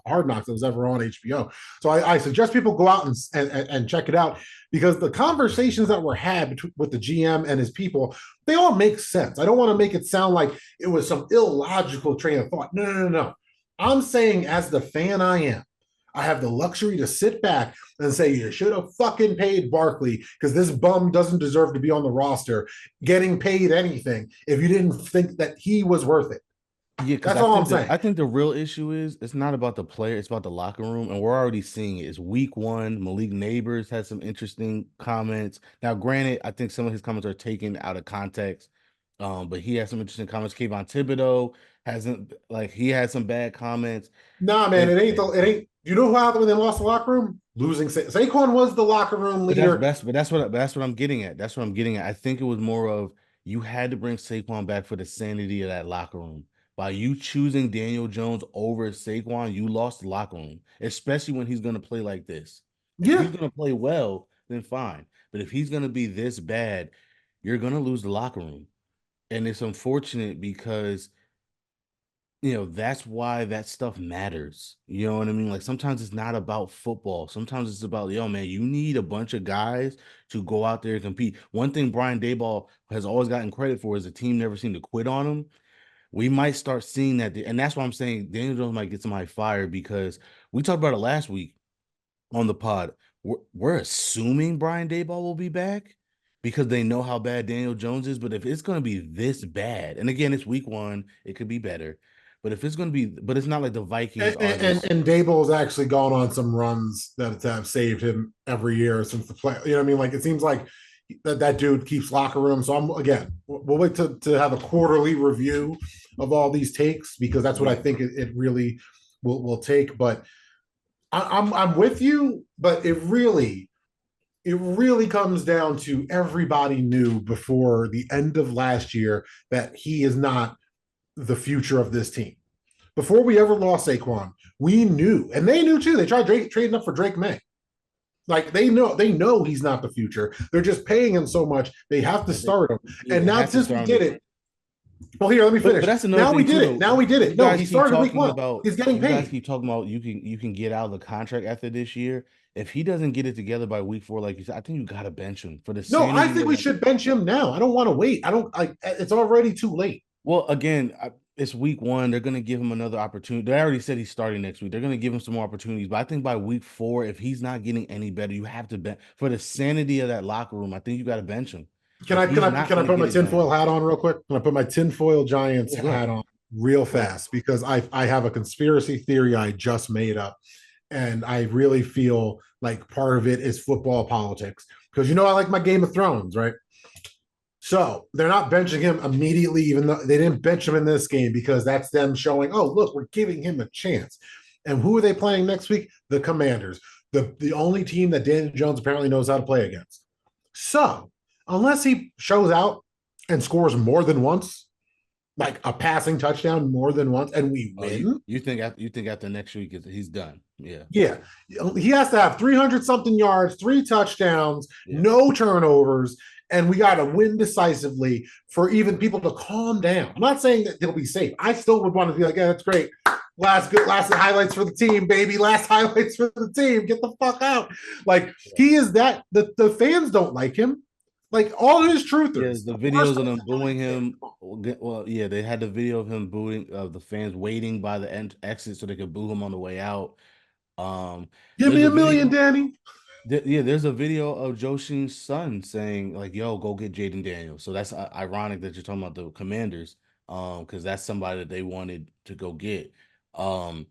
Hard Knocks that was ever on HBO. So I suggest people go out and check it out because the conversations that were had with the GM and his people, they all make sense. I don't want to make it sound like it was some illogical train of thought. No, no, no, no. I'm saying, as the fan I am, I have the luxury to sit back and say you should have fucking paid Barkley because this bum doesn't deserve to be on the roster getting paid anything if you didn't think that he was worth it. Yeah, because That's I all I'm think saying. the real issue is it's not about the player, it's about the locker room, and we're already seeing it. It's week one. Malik Neighbors had some interesting comments. Now, granted, I think some of his comments are taken out of context, but he had some interesting comments. Kayvon Thibodeau hasn't like he had some bad comments. Nah, man, It, it ain't. You know how when they lost the locker room? Losing Saquon was the locker room But that's leader. that's but that's what I'm getting at. That's what I'm getting at. I think it was more of you had to bring Saquon back for the sanity of that locker room. By you choosing Daniel Jones over Saquon, you lost the locker room, especially when he's gonna play like this. If he's Yeah. gonna play well, then fine. But if he's gonna be this bad, you're gonna lose the locker room. And it's unfortunate because that's why that stuff matters. You know what I mean? Like sometimes it's not about football. Sometimes it's about, yo, man, you need a bunch of guys to go out there and compete. One thing Brian Daboll has always gotten credit for is the team never seemed to quit on him. We might start seeing that. And that's why I'm saying Daniel Jones might get somebody fired because we talked about it last week on the pod. We're assuming Brian Daboll will be back because they know how bad Daniel Jones is. But if it's going to be this bad, and again, it's week one, it could be better. But if it's going to be, but it's not like the Vikings are this. And Dable's actually gone on some runs that have saved him every year since the play. You know what I mean? Like it seems like that dude keeps locker room. So I'm again, we'll wait to have a quarterly review of all these takes because that's what I Mhm. think it really will take. But I'm with you, but it really comes down to everybody knew before the end of last year that he is not the future of this team. Before we ever lost Saquon, we knew, and they knew too. They tried trading up for Drake May. Like they know he's not the future. They're just paying him so much they have to I think start him. And they now have to since we start did him. it, well, here let me But finish. that's another Now we thing too, did it. though. Now we did You it. No, guys he keep started week talking one. about He's getting you guys paid. keep talking about you can get out of the contract after this year. If he doesn't get it together by week four, like you said, I think you got to bench him for the No, I sanity think of we that. should bench him now. I don't want to wait. I don't like. It's already too late. Well, again, it's week one. They're going to give him another opportunity. They already said he's starting next week. They're going to give him some more opportunities. But I think by week four, if he's not getting any better, you have to bench for the sanity of that locker room. I think you got to bench him. Can If I can he's I not can I going to put get my it done, tinfoil hat on real quick? Can I put my tinfoil Giants yeah, go ahead. hat on real Go ahead. fast because I have a conspiracy theory I just made up, and I really feel like part of it is football politics because I like my Game of Thrones, right? So they're not benching him immediately, even though they didn't bench him in this game because that's them showing, oh, look, we're giving him a chance. And who are they playing next week? The Commanders, the only team that Daniel Jones apparently knows how to play against. So unless he shows out and scores more than once, like a passing touchdown more than once, and we Oh, win, you think after next week he's done? Yeah, yeah, he has to have 300 something yards, 3 touchdowns, yeah. no turnovers, and we got to win decisively for even people to calm down. I'm not saying that they'll be safe. I still would want to be like, yeah, that's great. Last highlights for the team, baby. Last highlights for the team. Get the fuck out. Like he is that the fans don't like him. Like all his Yeah, truthers, the the worst videos of ones them that don't booing even care. him. Well, yeah, they had the video of him booing of the fans waiting by the exit so they could boo him on the way out. Um, Give there's me a a million, video. Danny. Yeah, there's a video of Joe Sheen's son saying like, "Yo, go get Jaden Daniels." So that's ironic that you're talking about the Commanders, because that's somebody that they wanted to go get. Um,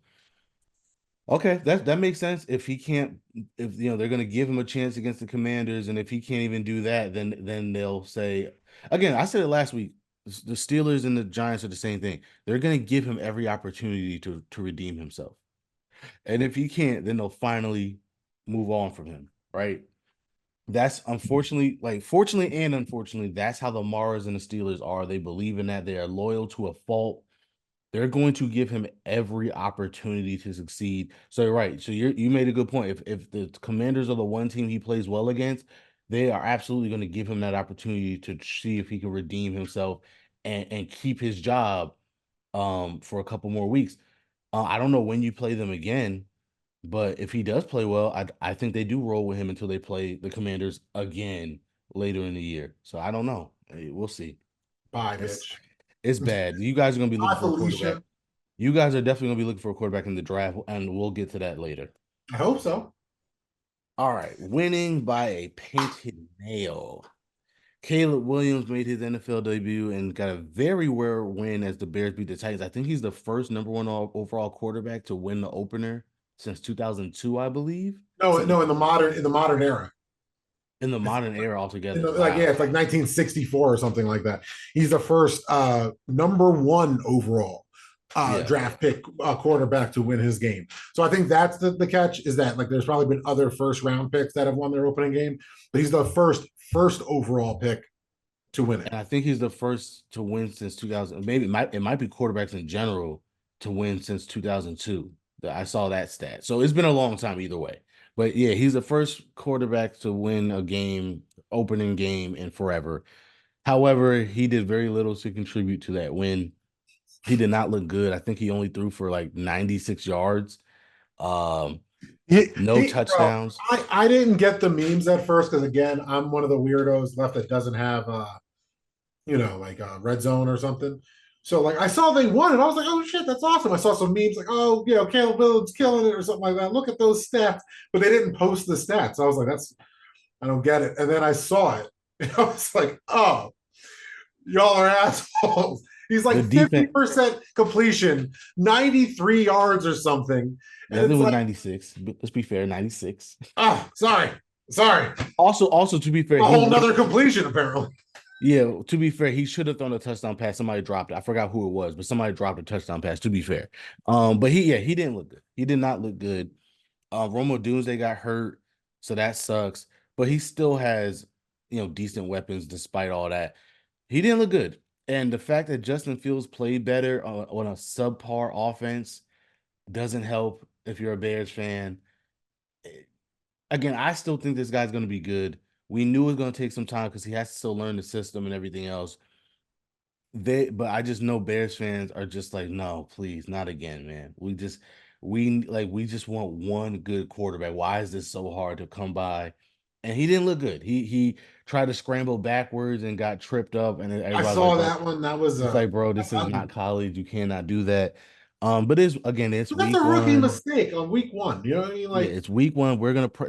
Okay, that makes sense. If he can't, if they're going to give him a chance against the Commanders, and if he can't even do that, then they'll say again. I said it last week. The Steelers and the Giants are the same thing. They're going to give him every opportunity to redeem himself, and if he can't, then they'll finally move on from him. Right? That's unfortunately, like fortunately and unfortunately, that's how the Maras and the Steelers are. They believe in that. They are loyal to a fault. They're going to give him every opportunity to succeed. So you're right. So you made a good point. If the Commanders are the one team he plays well against, they are absolutely going to give him that opportunity to see if he can redeem himself and keep his job for a couple more weeks. I don't know when you play them again, but if he does play well, I think they do roll with him until they play the Commanders again later in the year. So I don't know. Hey, we'll see. Bye, It's bitch. it's bad. You guys are going to be looking Bye, for a quarterback. Felicia. You guys are definitely going to be looking for a quarterback in the draft, and we'll get to that later. I hope so. All right. Winning by a painted nail. Caleb Williams made his NFL debut and got a very rare win as the Bears beat the Titans. I think he's the first number one overall quarterback to win the opener since 2002, I believe. No, Something no, in the modern era. in the It's modern era altogether. like yeah, Wow. it's like 1964 or something like that. He's the first number one overall Yeah. draft pick quarterback to win his game. So I think that's the catch is that like there's probably been other first round picks that have won their opening game, but he's the first overall pick to win it. And I think he's the first to win since 2000. Maybe it might be quarterbacks in general to win since 2002. I saw that stat. So it's been a long time either way. But yeah, he's the first quarterback to win a game, opening game in forever. However, he did very little to contribute to that win. He did not look good. I think he only threw for like 96 yards. Um, no Bro, touchdowns. I didn't get the memes at first because again, I'm one of the weirdos left that doesn't have like red zone or something. So like I saw they won and I was like, oh shit, that's awesome. I saw some memes like, oh, Caleb Williams killing it or something like that. Look at those stats, but they didn't post the stats. I was like, I don't get it. And then I saw it, and I was like, oh, y'all are assholes. He's like The defense, 50% completion, 93 yards or something, I and think it it's was like, 96. But let's be fair, 96. oh, sorry, Also to be fair, a whole nother completion apparently. yeah, to be fair, he should have thrown a touchdown pass. Somebody dropped it. I forgot who it was, but somebody dropped a touchdown pass, to be fair. But he didn't look good. He did not look good. Romo Doomsday got hurt, so that sucks. But he still has, decent weapons despite all that. He didn't look good. And the fact that Justin Fields played better on a subpar offense doesn't help if you're a Bears fan. Again, I still think this guy's going to be good. We knew it was going to take some time because he has to still learn the system and everything else. But I just know Bears fans are just like, no, please, not again, man. We just want one good quarterback. Why is this so hard to come by? And he didn't look good. He tried to scramble backwards and got tripped up, and then I everybody's like, saw bro, that one. That was it's like, bro, this is not college. You cannot do that. But it's that's a week rookie one. mistake on week one. You know what I mean? Yeah, Like, it's week one.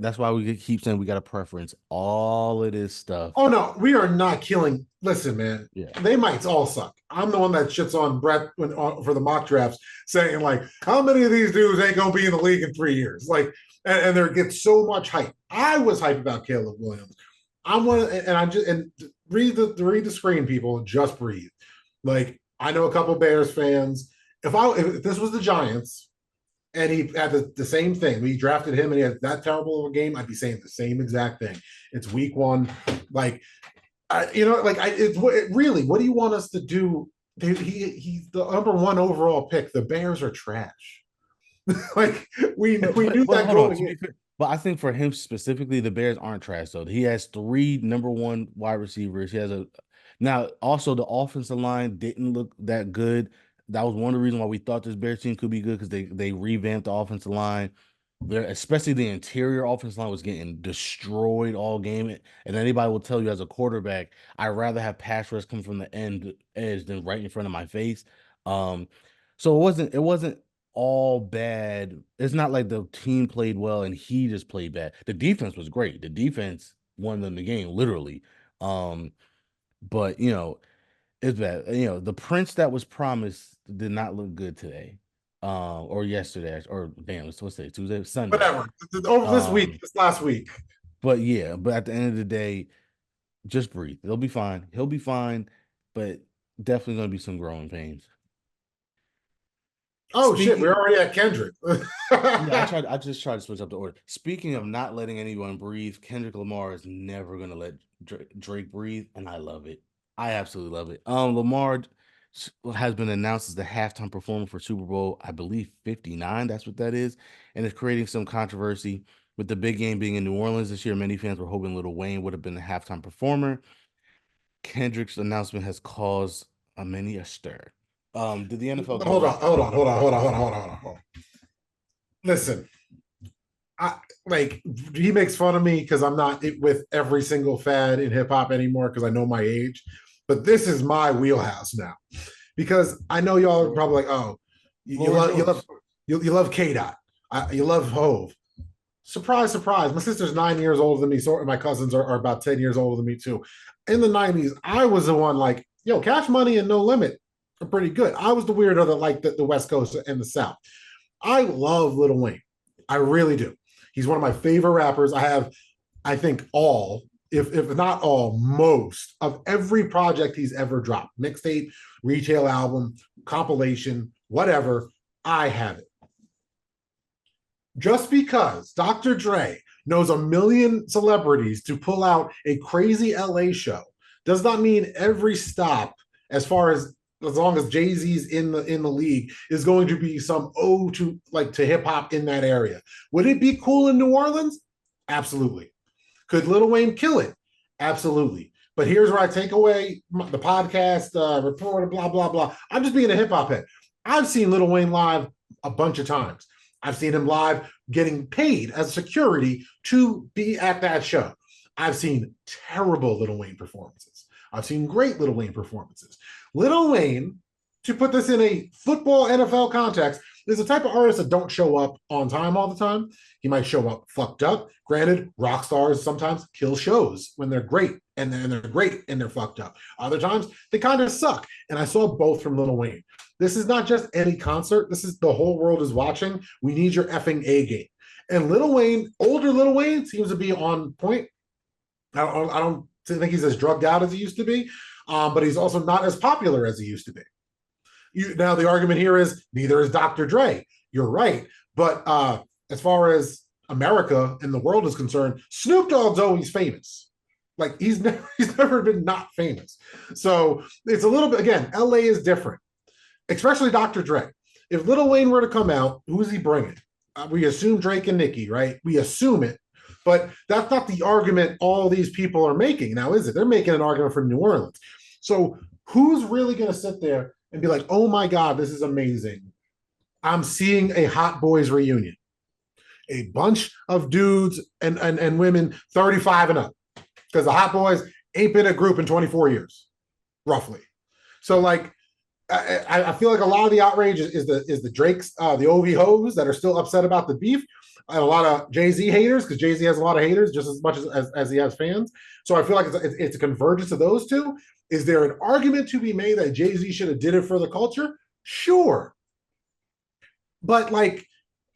That's why we keep saying we got to preference all of this stuff. oh no, we are not killing. Listen, man, Yeah. they might all suck. I'm the one that shits on Brett for the mock drafts, saying like, how many of these dudes ain't gonna be in the league in 3 years? Like, and there gets so much hype. I was hyped about Caleb Williams. I'm one, and I just and read the screen, people. Just breathe. Like, I know a couple Bears fans. If this was the Giants, and he had the same thing. We drafted him and he had that terrible of a game. I'd be saying the same exact thing. It's week one. Like, really, what do you want us to do? He's the number one overall pick. The Bears are trash. Like, we knew But that hold on. going To in. be fair, but I think for him specifically, the Bears aren't trash though. He has three number one wide receivers. He has a now also the offensive line didn't look that good. That was one of the reasons why we thought this Bears team could be good because they revamped the offensive line. There, especially the interior offensive line was getting destroyed all game. And anybody will tell you as a quarterback, I'd rather have pass rush come from the end edge than right in front of my face. Um, so it wasn't all bad. It's not like the team played well and he just played bad. The defense was great. The defense won them the game, literally. Um, but it's bad. The prince that was promised did not look good today. or yesterday, or damn, what's today? Tuesday, Sunday. Whatever. Over this week, Um, this last week. but yeah, but at the end of the day, just breathe. They'll be fine. He'll be fine, but definitely gonna be some growing pains. Oh shit, we're Speaking, already at Kendrick. yeah, I just tried to switch up the order. Speaking of not letting anyone breathe, Kendrick Lamar is never gonna let Drake breathe, and I love it. I absolutely love it. Lamar has been announced as the halftime performer for Super Bowl, I believe 59. That's what that is, and it's creating some controversy with the big game being in New Orleans this year. Many fans were hoping Lil Wayne would have been the halftime performer. Kendrick's announcement has caused a many a stir. Did the NFL Hold on, cover? hold on, hold on, hold on, hold on, hold on, hold on. Listen, I like he makes fun of me because I'm not with every single fad in hip hop anymore because I know my age. But this is my wheelhouse now because I know y'all are probably like, oh, you Floor is love yours. you love K Dot, you love Hove. Surprise, surprise. My sister's 9 years older than me. So my cousins are about 10 years older than me, too. In the 90s, I was the one like, yo, Cash Money and No Limit are pretty good. I was the weirdo that liked the West Coast and the South. I love Lil Wayne. I really do. He's one of my favorite rappers. I have, I think, all, if not all, most of every project he's ever dropped mixtape, retail album, compilation, whatever. I have it. Just because Dr. Dre knows a million celebrities to pull out a crazy LA show does not mean every stop, as long as Jay-Z's in the league, is going to be some ode to hip hop in that area. Would it be cool in New Orleans? Absolutely. Could Lil Wayne kill it? Absolutely. But here's where I take away the podcast reporter, blah blah blah. I'm just being a hip hop head. I've seen Lil Wayne live a bunch of times. I've seen him live getting paid as security to be at that show. I've seen terrible Lil Wayne performances. I've seen great Lil Wayne performances. Lil Wayne, to put this in a football NFL context, is the type of artist that don't show up on time all the time. He might show up fucked up. Granted, rock stars sometimes kill shows when they're great and they're great and they're fucked up. Other times they kind of suck. And I saw both from Lil Wayne. This is not just any concert. This is the whole world is watching. We need your effing A game. And Lil Wayne, older Lil Wayne, seems to be on point. I don't think he's as drugged out as he used to be, but he's also not as popular as he used to be. Now the argument here is neither is Dr. Dre. You're right, but as far as America and the world is concerned, Snoop Dogg's always famous. Like he's never been not famous. So it's a little bit again. LA is different, especially Dr. Dre. If Lil Wayne were to come out, who is he bringing? We assume Drake and Nicki, right? We assume it, but that's not the argument all these people are making now, is it? They're making an argument for New Orleans. So who's really going to sit there and be like, oh my God, this is amazing. I'm seeing a Hot Boys reunion. A bunch of dudes and women 35 and up. Because the Hot Boys ain't been a group in 24 years, roughly. So like I feel like a lot of the outrage is the Drakes, the OV hoes that are still upset about the beef, and a lot of Jay-Z haters because Jay-Z has a lot of haters just as much as he has fans. So I feel like it's a convergence of those two. Is there an argument to be made that Jay-Z should have did it for the culture? Sure, but like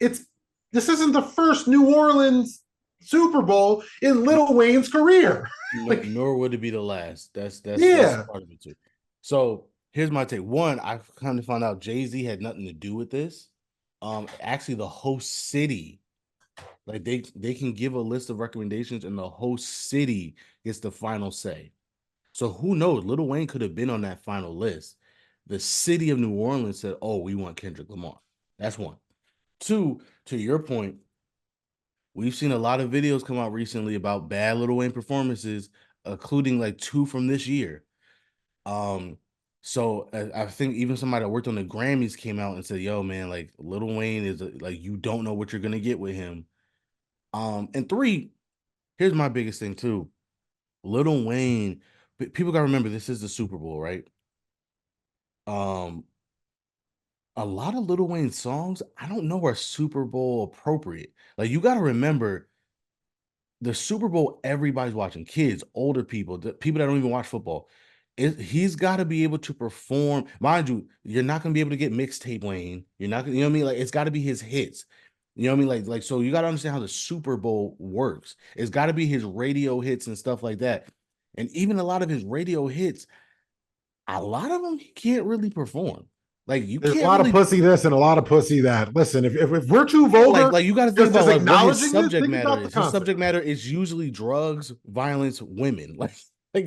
it's this isn't the first New Orleans Super Bowl in Lil Wayne's career. No, Like, nor would it be the last. That's yeah, part of it too. So here's my take. One, I kind of found out Jay-Z had nothing to do with this. Actually, the host city, like they can give a list of recommendations, and the host city gets the final say. So who knows? Lil Wayne could have been on that final list. The city of New Orleans said, "Oh, we want Kendrick Lamar." That's one. Two, to your point, we've seen a lot of videos come out recently about bad Lil Wayne performances, including like two from this year. Um, so I think even somebody that worked on the Grammys came out and said, "Yo, man, like Lil Wayne is like you don't know what you're gonna get with him." And three, here's my biggest thing too. Lil Wayne, people gotta remember this is the Super Bowl, right? Um, a lot of Lil Wayne songs, I don't know are Super Bowl appropriate. Like you gotta remember the Super Bowl, everybody's watching, kids, older people, the people that don't even watch football. he's got to be able to perform. Mind you, you're not gonna be able to get mixtape Wayne. You're not gonna, you know what I mean? Like it's got to be his hits. You know what I mean? Like so you got to understand how the Super Bowl works. It's got to be his radio hits and stuff like that. And even a lot of his radio hits, a lot of them he can't really perform. Like you There's a can't lot of really pussy this and a lot of pussy that. Listen, if we're too yeah, vulgar, like you got to think just about like what his acknowledging this, subject think matter about the is. His concert. subject matter is usually drugs, violence, women. Like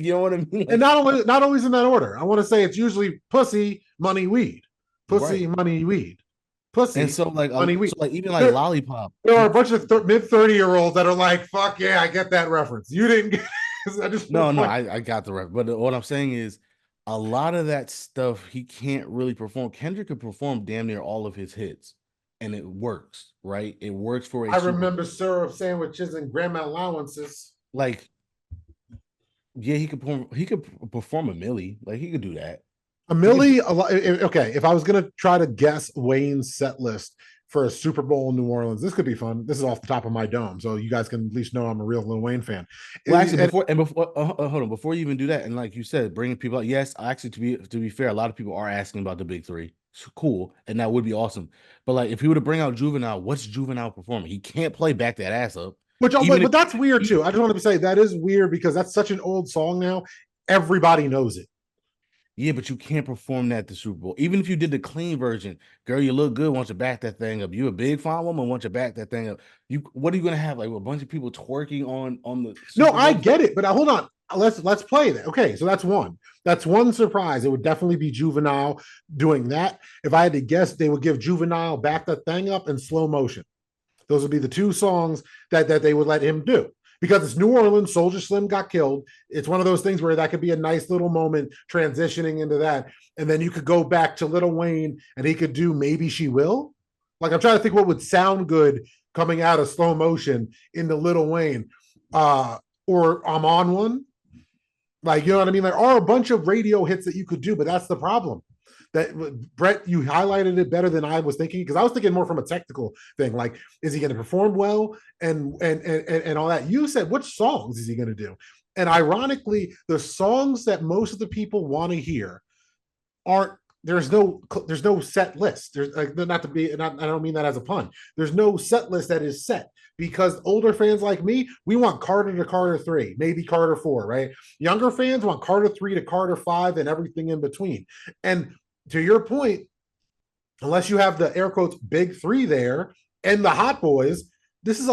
you know what I mean? And Like not always in that order. I want to say it's usually pussy, money, weed, pussy, right. money, weed, And pussy, so like money, weed. so like even like There, lollipop. there are a bunch of mid 30-year-olds that are like, "Fuck yeah, I get that reference." You didn't get. I just want No, to no, point. I got the ref. But what I'm saying is a lot of that stuff he can't really perform. Kendrick could perform damn near all of his hits, and it works, right? It works for a I Super remember Bowl. syrup sandwiches and grandma allowances. Like, yeah, he could perform a Millie. Like he could do that. A He could do Millie, a lot, okay, if I was going to try to guess Wayne's set list for a Super Bowl in New Orleans, this could be fun. This is off the top of my dome, so you guys can at least know I'm a real Lil Wayne fan. well, actually, And before hold on, before you even do that, and like you said, bringing people out. Yes, actually, to be fair, a lot of people are asking about the big three. It's cool, and that would be awesome. But like, if he were to bring out Juvenile, what's Juvenile performing? He can't play back that ass up. which, Even if but that's weird he, too. I just want to say that is weird because that's such an old song now. Everybody knows it. yeah, but you can't perform that at the Super Bowl. Even if you did the clean version, girl, you look good. Want you back that thing up? You a big fine woman? Want you back that thing up? You what are you gonna have like a bunch of people twerking on the No, Super I Bowl? get it, but hold on. Let's play that. Okay, so that's one. That's one surprise. It would definitely be Juvenile doing that. If I had to guess, they would give Juvenile back that thing up in slow motion. Those would be the two songs that they would let him do. Because it's New Orleans, Soldier Slim got killed. It's one of those things where that could be a nice little moment transitioning into that. And then you could go back to Little Wayne and he could do Maybe She Will. Like I'm trying to think what would sound good coming out of slow motion into Little Wayne. Or I'm on one. Like, you know what I mean? There are a bunch of radio hits that you could do, but that's the problem. That Brett, you highlighted it better than I was thinking because I was thinking more from a technical thing. Like, is he going to perform well and all that? You said, which songs is he going to do? And ironically, the songs that most of the people want to hear aren't. There's no set list. There's like not to be. Not, I don't mean that as a pun. There's no set list that is set because older fans like me, we want Carter to Carter 3, maybe Carter 4, right? Younger fans want Carter 3 to Carter 5 and everything in between. And to your point, unless you have the air quotes big three there and the hot boys, this is a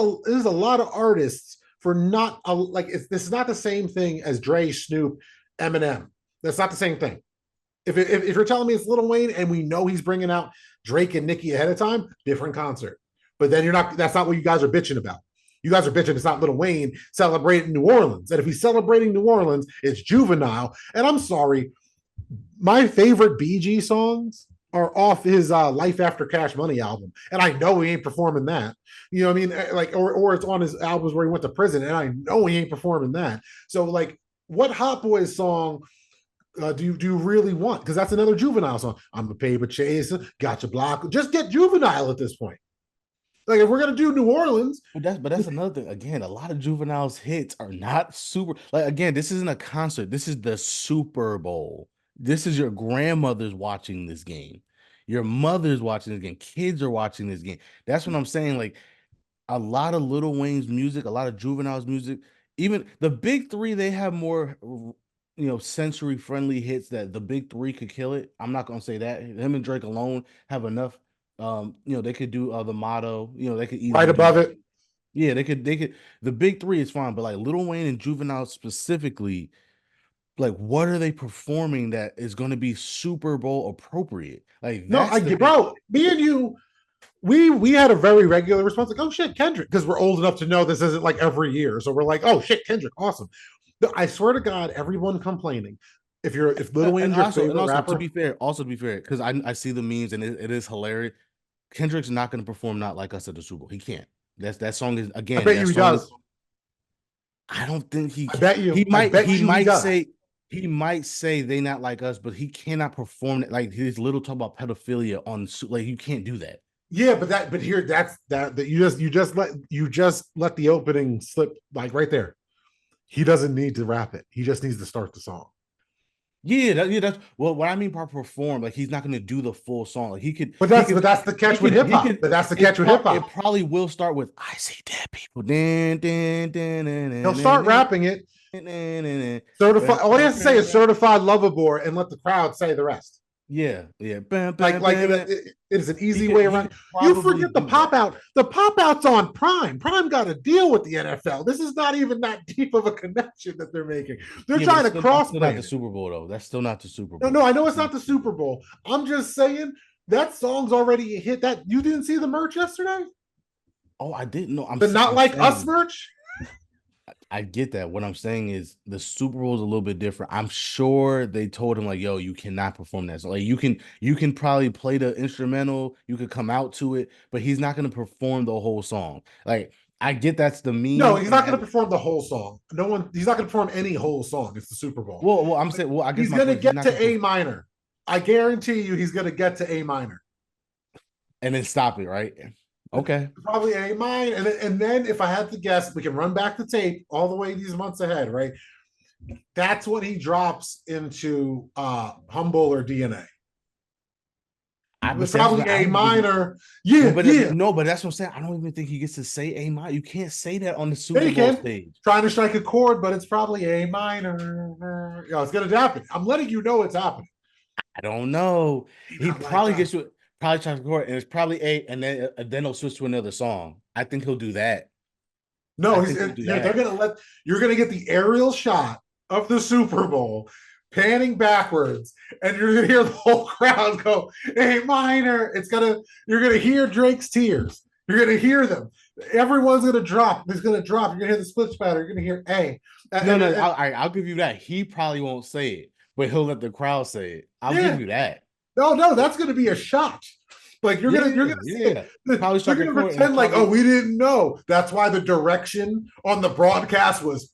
lot of artists for not a, like this is not the same thing as Dre, Snoop, Eminem. That's not the same thing. If you're telling me it's Lil Wayne and we know he's bringing out Drake and Nicki ahead of time, different concert. But then you're not. That's not what you guys are bitching about. You guys are bitching. It's not Lil Wayne celebrating New Orleans. And if he's celebrating New Orleans, it's Juvenile. And I'm sorry, my favorite BG songs are off his Life After Cash Money album, and I know he ain't performing that. You know what I mean? Like, or it's on his albums where he went to prison, and I know he ain't performing that. So, like, what Hot Boys song do you really want? Because that's another Juvenile song. I'm a paper chaser, got your block. Just get Juvenile at this point. Like, if we're gonna do New Orleans, But that's another thing. Again, a lot of Juvenile's hits are not super. Like again, this isn't a concert. This is the Super Bowl. This is your grandmother's watching this game. Your mother's watching this game. Kids are watching this game. That's what I'm saying. Like a lot of Lil Wayne's music, a lot of Juvenile's music, even the big three, they have more, sensory friendly hits that the big three could kill it. I'm not gonna say that. Him and Drake alone have enough. They could do the motto. They could right easily do above that. it. Yeah, they could. The big three is fine, but like Lil Wayne and Juvenile specifically, like what are they performing that is going to be Super Bowl appropriate? Like No, that's I the get, big. bro. Me and you, we had a very regular response, like, oh shit, Kendrick, because we're old enough to know this isn't like every year. So we're like, oh shit, Kendrick, awesome. I swear to God, everyone complaining. If Lil And Wayne's your also, and favorite also rapper, to be fair, because I see the memes and it is hilarious. Kendrick's not going to perform "Not Like Us" at the Super Bowl. He can't. That song is I again. bet That you he song is. does. I don't think he I can. bet He you. I might. bet you he does. He might say they not like us, but he cannot perform it like his little talk about pedophilia on like you can't do that. Yeah, but here that you just let the opening slip like right there. He doesn't need to rap it. He just needs to start the song. Yeah, that's well. What I mean by perform, like he's not going to do the full song. Like But he that's the catch with hip he hop. could. But that's the catch with hip It hop. probably will start with "I see dead people." Then, He'll start rapping it. Certified. All he has to say is certified lover boy and let the crowd say the rest. yeah, yeah. It is an easy way He around. could You probably forget the do pop that. out. The pop out's on Prime. Prime got to deal with the NFL. This is not even that deep of a connection that they're making. They're Yeah, but trying to that's still not crossplay the it. Super Bowl though. That's still not the Super No, no, Bowl. I know That's it's not not the the Super Super Bowl. Bowl. I'm just saying that song's already a hit. That you didn't see the merch yesterday? Oh, I didn't know. The Not I'm Like Us saying merch? I get that. What I'm saying is the Super Bowl is a little bit different. I'm sure they told him like, "Yo, you cannot perform that." So like you can probably play the instrumental, you could come out to it, but he's not going to perform the whole song. Like I get that's the No, meme, he's and not going to perform the whole song. No one. He's not going to perform any whole song. It's the Super Bowl. I'm saying, I guess He's my going to point is he's get not going to to, A minor. I guarantee you, he's going to get to A minor. and then stop it, right? Okay. Probably A minor, and then if I had to guess, we can run back the tape all the way these months ahead, right? That's when he drops into Humble or DNA. But see, Probably I A don't even think minor. Yeah, yeah. no, but that's what I'm saying. I don't even think he gets to say A minor. You can't say that on the Yeah, Super you Bowl can. stage. Trying to strike a chord, but it's probably A minor. It's going to happen. I'm letting you know it's happening. I don't know. He Not like probably us. gets to probably tries to record, and it's probably A, and then he'll switch to another song. I think he'll do that. I No, think he'll do they're that. gonna let you're gonna get the aerial shot of the Super Bowl panning backwards, and you're gonna hear the whole crowd go, "Hey, minor!" You're gonna hear Drake's tears. You're gonna hear them. Everyone's gonna drop. It's gonna drop. You're gonna hear the split spatter. You're gonna hear A. No, no, And I'll give you that. He probably won't say it, but he'll let the crowd say it. I'll give yeah, you that. no, that's gonna be a shot. Like you're Yeah, gonna see yeah. it. Probably They're strike a gonna chord, and it's pretend like, oh, probably we didn't know. That's why the direction on the broadcast was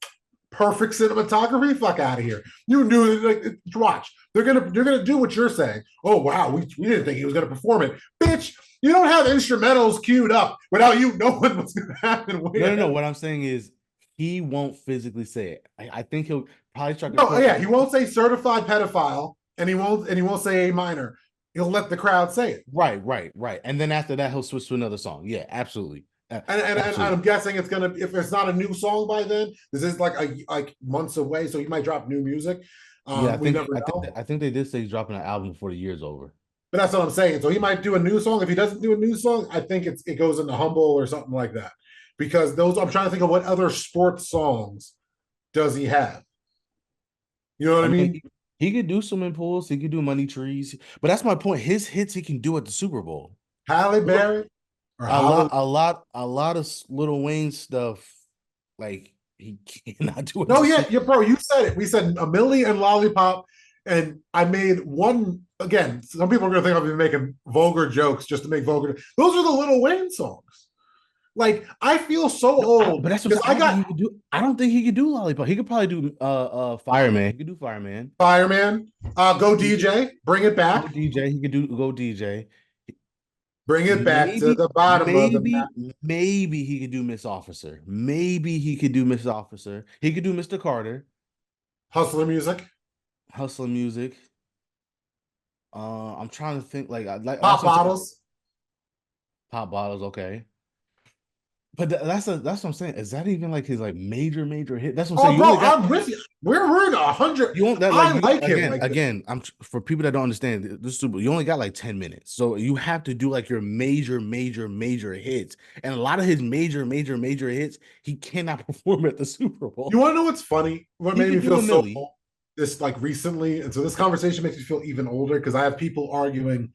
perfect cinematography. Fuck out of here. You knew like watch. They're gonna do what you're saying. Oh wow, we didn't think he was gonna perform it. Bitch, you don't have instrumentals queued up without you knowing what's gonna happen way no. ahead of What I'm saying is he won't physically say it. I think he'll probably strike a no, chord, yeah, and he then won't say certified pedophile, and he won't say A minor. He'll let the crowd say it. right. And then after that, he'll switch to another song. Yeah, absolutely. And Absolutely. I'm guessing it's gonna if it's not a new song by then, this is like months away, so he might drop new music. Yeah, We never know. I think they did say he's dropping an album before the year's over. But that's what I'm saying. So he might do a new song. If he doesn't do a new song, I think it goes into Humble or something like that. Because those I'm trying to think of what other sports songs does he have? You know what I I mean, mean? he could do swimming pools, he could do money trees, but that's my point. His hits he can do at the Super Bowl. Halle Little Berry or Hallelujah. a lot of Little Wayne stuff, like he cannot do at No, the yeah, Super yeah, bro. You said it. We said a Millie and Lollipop, and I made one again. Some people are gonna think I've been making vulgar jokes just to make vulgar. Those are the Little Wayne songs. Like I feel so No, old but that's what because I'm saying. I I don't think got he could do. I don't think he could do Lollipop. He could probably do Fireman. He could do Fireman. Fireman, Go He could DJ, bring it go back, DJ. He could do go DJ. bring it back to Maybe, the bottom of the map. maybe he could do Miss Officer. Maybe he could do Miss Officer. He could do Mr. Carter, Hustler music, Hustler Music. I'm trying to think like that's pop what I'm saying. bottles. Pop bottles, okay. But that's what I'm saying. Is that even like his like major hit? That's what I'm saying. Oh, You bro, only got I'm with you. We're in 100. you want that like I you like him like this. again. For people that don't understand this Super. You only got like 10 minutes, so you have to do like your major hits, and a lot of his major hits he cannot perform at the Super You Bowl. want to know what's funny? What He made me could do feel a so Millie. old this like recently, and so this conversation makes me feel even older because I have people arguing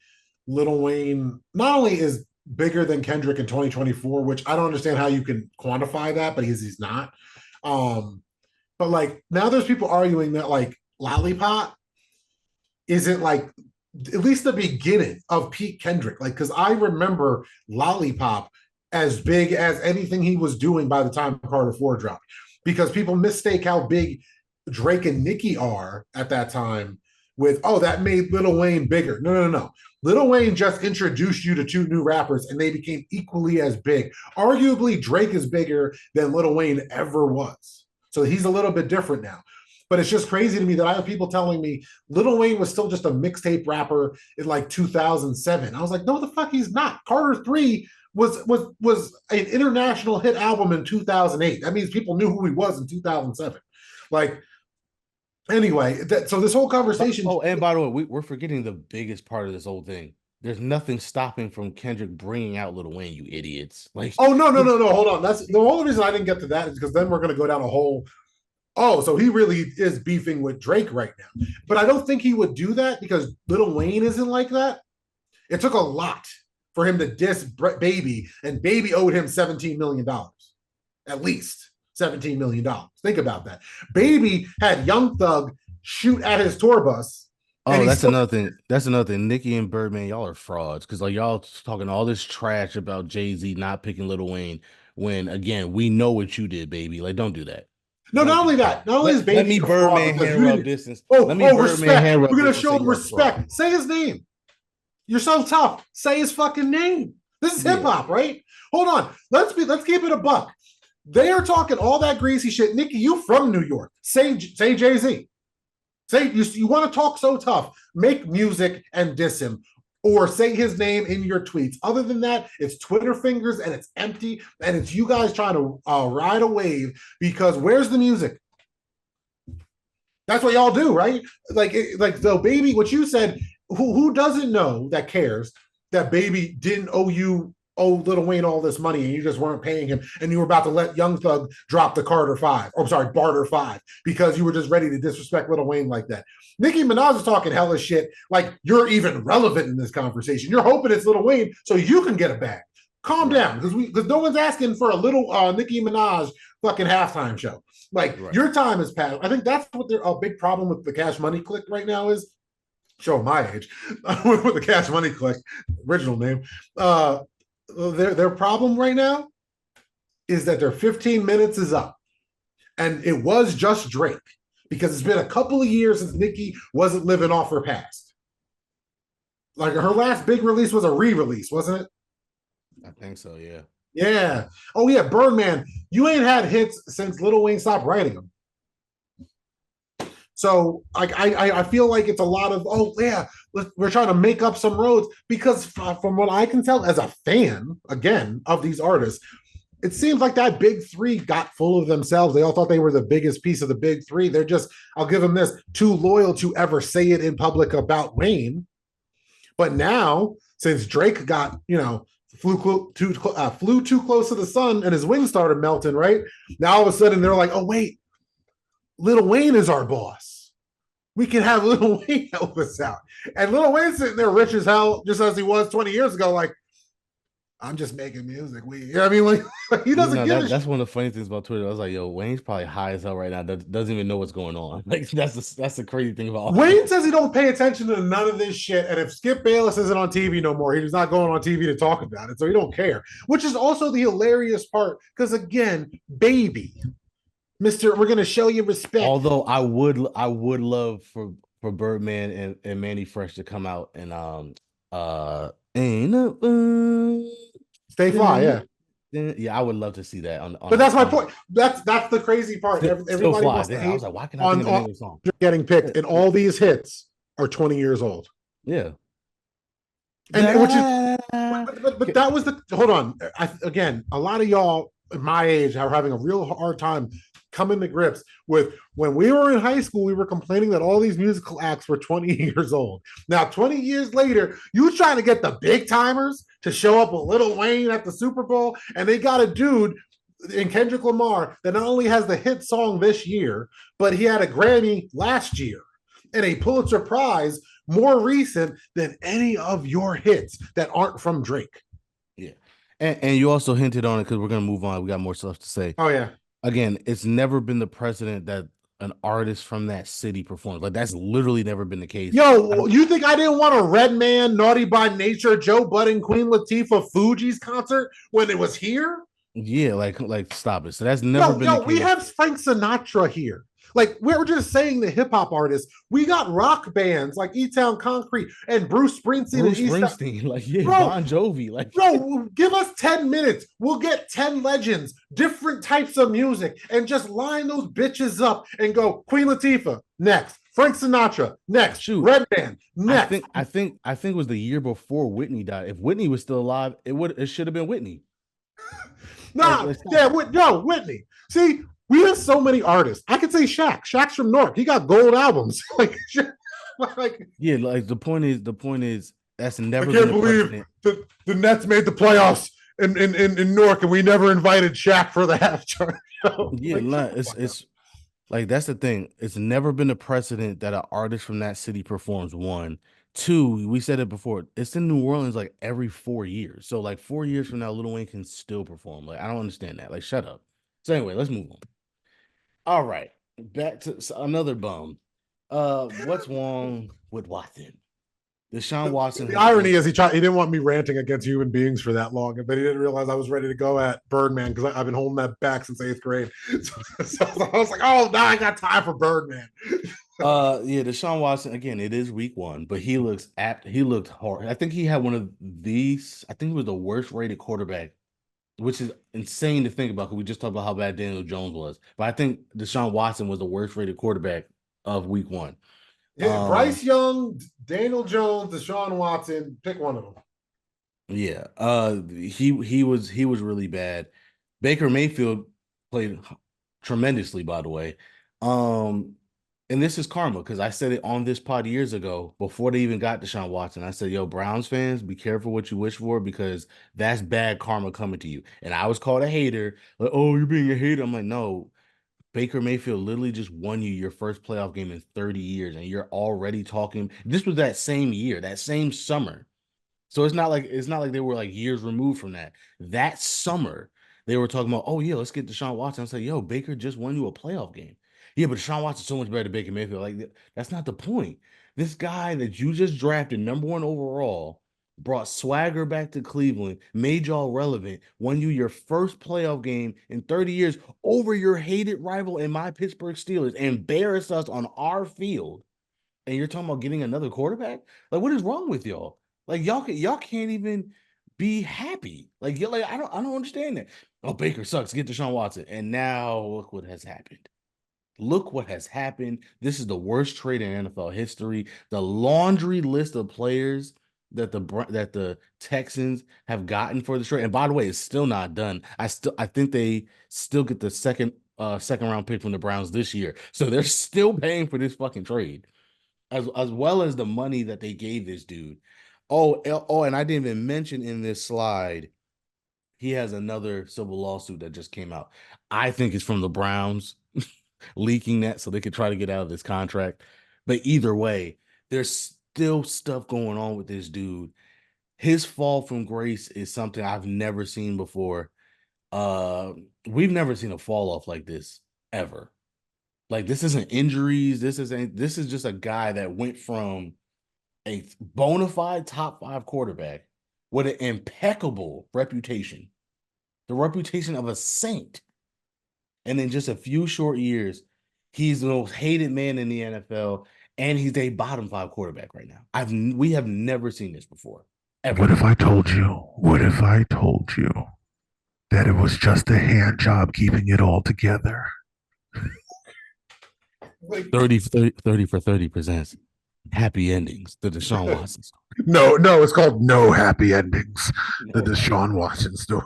Little Wayne not only is bigger than Kendrick in 2024, which I don't understand how you can quantify that, but he's not. Um, but like now there's people arguing that like Lollipop isn't like at least the beginning of Pete Kendrick. Like, because I remember Lollipop as big as anything he was doing by the time Carter 4 dropped. Because people mistake how big Drake and Nicki are at that time with, oh, that made Lil Wayne bigger. No. Lil Wayne just introduced you to two new rappers and they became equally as big. Arguably, Drake is bigger than Lil Wayne ever was. So he's a little bit different now. But it's just crazy to me that I have people telling me Lil Wayne was still just a mixtape rapper in like 2007. I was like, no, the fuck, he's not. Carter 3 was an international hit album in 2008. That means people knew who he was in 2007. Like, anyway, so this whole conversation. Oh, and by the way, we're forgetting the biggest part of this whole thing. There's nothing stopping from Kendrick bringing out Lil Wayne, you idiots. Like, Oh, no, no, no, no. Hold on. That's the only reason I didn't get to that is because then we're going to go down a whole. Oh, so he really is beefing with Drake right now. But I don't think he would do that because Lil Wayne isn't like that. It took a lot for him to diss Baby, and Baby owed him $17 million, at least $17 million. Think about that. Baby had Young Thug shoot at his tour bus. oh, that's another thing. That's another thing. Nicki and Birdman, y'all are frauds because like y'all talking all this trash about Jay-Z not picking Lil Wayne when again we know what you did, baby. Like, don't do that. No, Don't not do only that. that, not only is Let Baby me a fraud Birdman because hand rub distance. Let me Birdman respect. hand rub We're gonna distance. show Say him you're a fraud. respect. Say his name. You're so tough. Say his fucking name. This is hip Yeah. hop, right? Hold on. Let's keep it a buck. They are talking all that greasy shit. Nicki, you from New York? Say Jay-Z. Say you want to talk so tough. Make music and diss him, or say his name in your tweets. Other than that, it's Twitter fingers and it's empty, and it's you guys trying to ride a wave. Because where's the music? That's what y'all do, right? Like the Baby. What you said. Who doesn't know that cares that Baby didn't owe Lil Wayne all this money and you just weren't paying him and you were about to let Young Thug drop the Carter 5, or I'm sorry, Barter 5, because you were just ready to disrespect Lil Wayne like that. Nicki Minaj is talking hella shit like you're even relevant in this conversation. You're hoping it's Lil Wayne so you can get a bag. Calm down, because no one's asking for a little Nicki Minaj fucking halftime show. Like, your time is past. I think that's what a big problem with the Cash Money clique right now is. Show my age with the Cash Money clique, original name. Their problem right now is that their 15 minutes is up, and it was just Drake because it's been a couple of years since Nicki wasn't living off her past. Like, her last big release was a re-release, wasn't it? I think so, yeah. Yeah. Oh yeah, Birdman. You ain't had hits since Lil Wayne stopped writing them. So I feel like it's a lot of, oh yeah, we're trying to make up some roads because from what I can tell as a fan, again, of these artists, it seems like that big three got full of themselves. They all thought they were the biggest piece of the big three. They're just, I'll give them this, too loyal to ever say it in public about Wayne. But now, since Drake got, flew too close to the sun and his wings started melting, right? Now all of a sudden they're like, oh wait, Lil Wayne is our boss. We can have Lil Wayne help us out. And Lil Wayne sitting there rich as hell, just as he was 20 years ago, like, I'm just making music. I mean, like he doesn't give a that's one of the funny things about Twitter. I was like, yo, Wayne's probably high as hell right now. Doesn't even know what's going on. Like, that's the crazy thing about Wayne says he don't pay attention to none of this shit. And if Skip Bayless isn't on TV no more, he's not going on TV to talk about it. So he don't care, which is also the hilarious part. Because again, Baby, Mr. We're gonna show you respect. Although I would love for Birdman and Manny Fresh to come out and ain't Stay Fly, yeah. Yeah, I would love to see that on but that's my point. That's the crazy part. Everybody wants to hate. I was like, why can I think of the name of the song? Getting picked, and all these hits are 20 years old. Yeah. And which is but that was the hold on. Again, a lot of y'all my age are having a real hard time coming to grips with when we were in high school, we were complaining that all these musical acts were 20 years old. Now, 20 years later, you trying to get the big timers to show up with Lil Wayne at the Super Bowl, and they got a dude in Kendrick Lamar that not only has the hit song this year, but he had a Grammy last year and a Pulitzer Prize more recent than any of your hits that aren't from Drake. Yeah. And you also hinted on it because we're going to move on. We got more stuff to say. Oh, yeah. Again, it's never been the precedent that an artist from that city performs. Like, that's literally never been the case. Yo, you think I didn't want a Redman, Naughty by Nature, Joe Budden, Queen Latifah, Fugees concert when it was here? Yeah, like stop it. So that's never been the case. We have Frank Sinatra here. Like we're just saying the hip hop artists. We got rock bands like E Town Concrete and Bruce Springsteen and Bruce East. Springsteen, like yeah, Bro, Bon Jovi, like give us 10 minutes. We'll get 10 legends, different types of music, and just line those bitches up and go Queen Latifah, next. Frank Sinatra, next. shoot. Redman, I next. think I think I think it was the year before Whitney died. If Whitney was still alive, it should have been Whitney. Nah, Stop yeah, it. no, Whitney. See, we have so many artists. I could say Shaq. Shaq's from Newark. He got gold albums. like Yeah, like the point is that's I never been can't a believe precedent. the Nets made the playoffs in Newark and we never invited Shaq for the halftime show. Yeah, Like, shut the it's fuck up. it's like that's the thing. It's never been a precedent that an artist from that city performs. One, two. We said it before. It's in New Orleans like every 4 years. So like 4 years from now, Lil Wayne can still perform. Like I don't understand that. Like shut up. So anyway, let's move on. All right, back to another bum. What's wrong with Watson? Deshaun Watson The has irony been. is he didn't want me ranting against human beings for that long, but he didn't realize I was ready to go at Birdman because I've been holding that back since 8th grade. So I was like, oh, now I got time for Birdman. Yeah, Deshaun Watson again. It is week one, but he looks apt. He looked hard. I think he had one of these. I think he was the worst rated quarterback, which is insane to think about because we just talked about how bad Daniel Jones was. But I think Deshaun Watson was the worst rated quarterback of week one. Bryce Young, Daniel Jones, Deshaun Watson, pick one of them. Yeah. He was really bad. Baker Mayfield played tremendously, by the way. Um, and this is karma because I said it on this pod years ago before they even got Deshaun Watson. I said, "Yo, Browns fans, be careful what you wish for because that's bad karma coming to you." And I was called a hater. Like, oh, you're being a hater. I'm like, no. Baker Mayfield literally just won you your first playoff game in 30 years, and you're already talking. This was that same year, that same summer. So it's not like they were like years removed from that. That summer, they were talking about, oh yeah, let's get Deshaun Watson. I was like, yo, Baker just won you a playoff game. Yeah, but Deshaun Watson's so much better than Baker Mayfield. Like that's not the point. This guy that you just drafted number one overall brought swagger back to Cleveland, made y'all relevant, won you your first playoff game in 30 years over your hated rival in my Pittsburgh Steelers, embarrassed us on our field and you're talking about getting another quarterback? Like, what is wrong with y'all? Like, y'all can't even be happy. Like, you're like, I don't understand that. Oh, Baker sucks. Get Deshaun Watson. And now look what has happened. Look what has happened. This is the worst trade in NFL history. The laundry list of players that the Texans have gotten for the trade. And by the way, it's still not done. I think they still get the second round pick from the Browns this year. So they're still paying for this fucking trade as well as the money that they gave this dude. Oh, and I didn't even mention in this slide, he has another civil lawsuit that just came out. I think it's from the Browns leaking that so they could try to get out of this contract. But either way, there's still stuff going on with this dude. His fall from grace is something I've never seen before. Uh, we've never seen a fall off like this ever. Like this isn't injuries. This is just a guy that went from a bona fide top five quarterback with an impeccable reputation, the reputation of a saint. And in just a few short years, he's the most hated man in the NFL, and he's a bottom five quarterback right now. We have never seen this before, What ever. if I told you? What if I told you that it was just a hand job keeping it all together? Like, 30 for 30 presents happy endings. The Deshaun Watson story. No, it's called No Happy Endings. The No happy. Deshaun Watson story.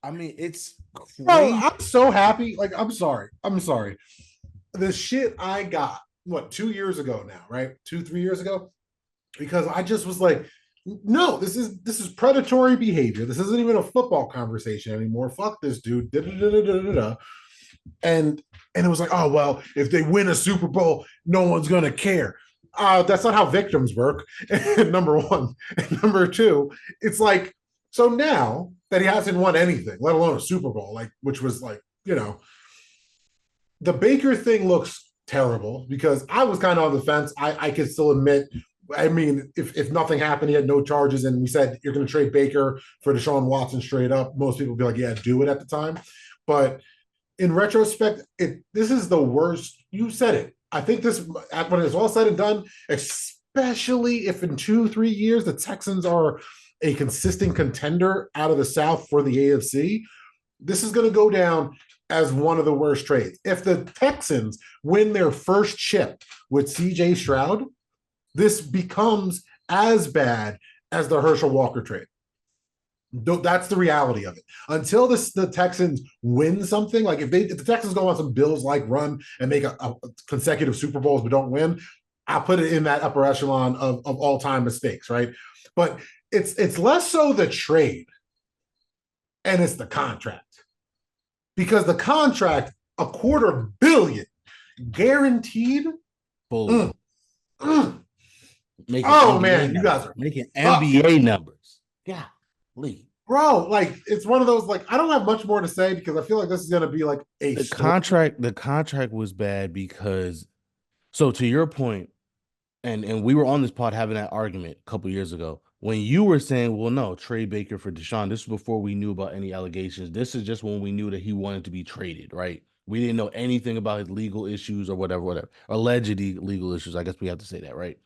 I mean, it's bro, crazy. I'm so happy. Like, I'm sorry. I'm sorry. The shit I got, what, 2 years ago now, right? 3 years ago? Because I just was like, no, this is predatory behavior. This isn't even a football conversation anymore. Fuck this dude. Da-da-da-da-da-da. And and it was like, oh well, if they win a Super Bowl, no one's gonna care. That's not how victims work. Number one. And number two, it's like, so now that he hasn't won anything, let alone a Super Bowl, like which was like, the Baker thing looks terrible because I was kind of on the fence. I could still admit, I mean, if nothing happened, he had no charges, and we said you're going to trade Baker for Deshaun Watson straight up, most people would be like, yeah, do it at the time. But in retrospect, this is the worst. You said it. I think this, when it's all said and done, especially if in 2-3 years the Texans are a consistent contender out of the South for the AFC, this is going to go down as one of the worst trades. If the Texans win their first chip with CJ Stroud, this becomes as bad as the Herschel Walker trade. That's the reality of it. Until the Texans win something, like if the Texans go on some Bills like run and make a consecutive Super Bowls but don't win, I'll put it in that upper echelon of all time mistakes, right? But it's less so the trade and it's the contract, because the contract, $250 million guaranteed. Bull. Making oh NBA man, numbers. You guys are making NBA numbers. Yeah, bro, like it's one of those, like I don't have much more to say because I feel like this is gonna be like the contract. The contract was bad because, so to your point, and we were on this pod having that argument a couple years ago when you were saying, well, no, trade Baker for Deshaun. This was before we knew about any allegations. This is just when we knew that he wanted to be traded, right? We didn't know anything about his legal issues or whatever. Allegedly legal issues. I guess we have to say that, right?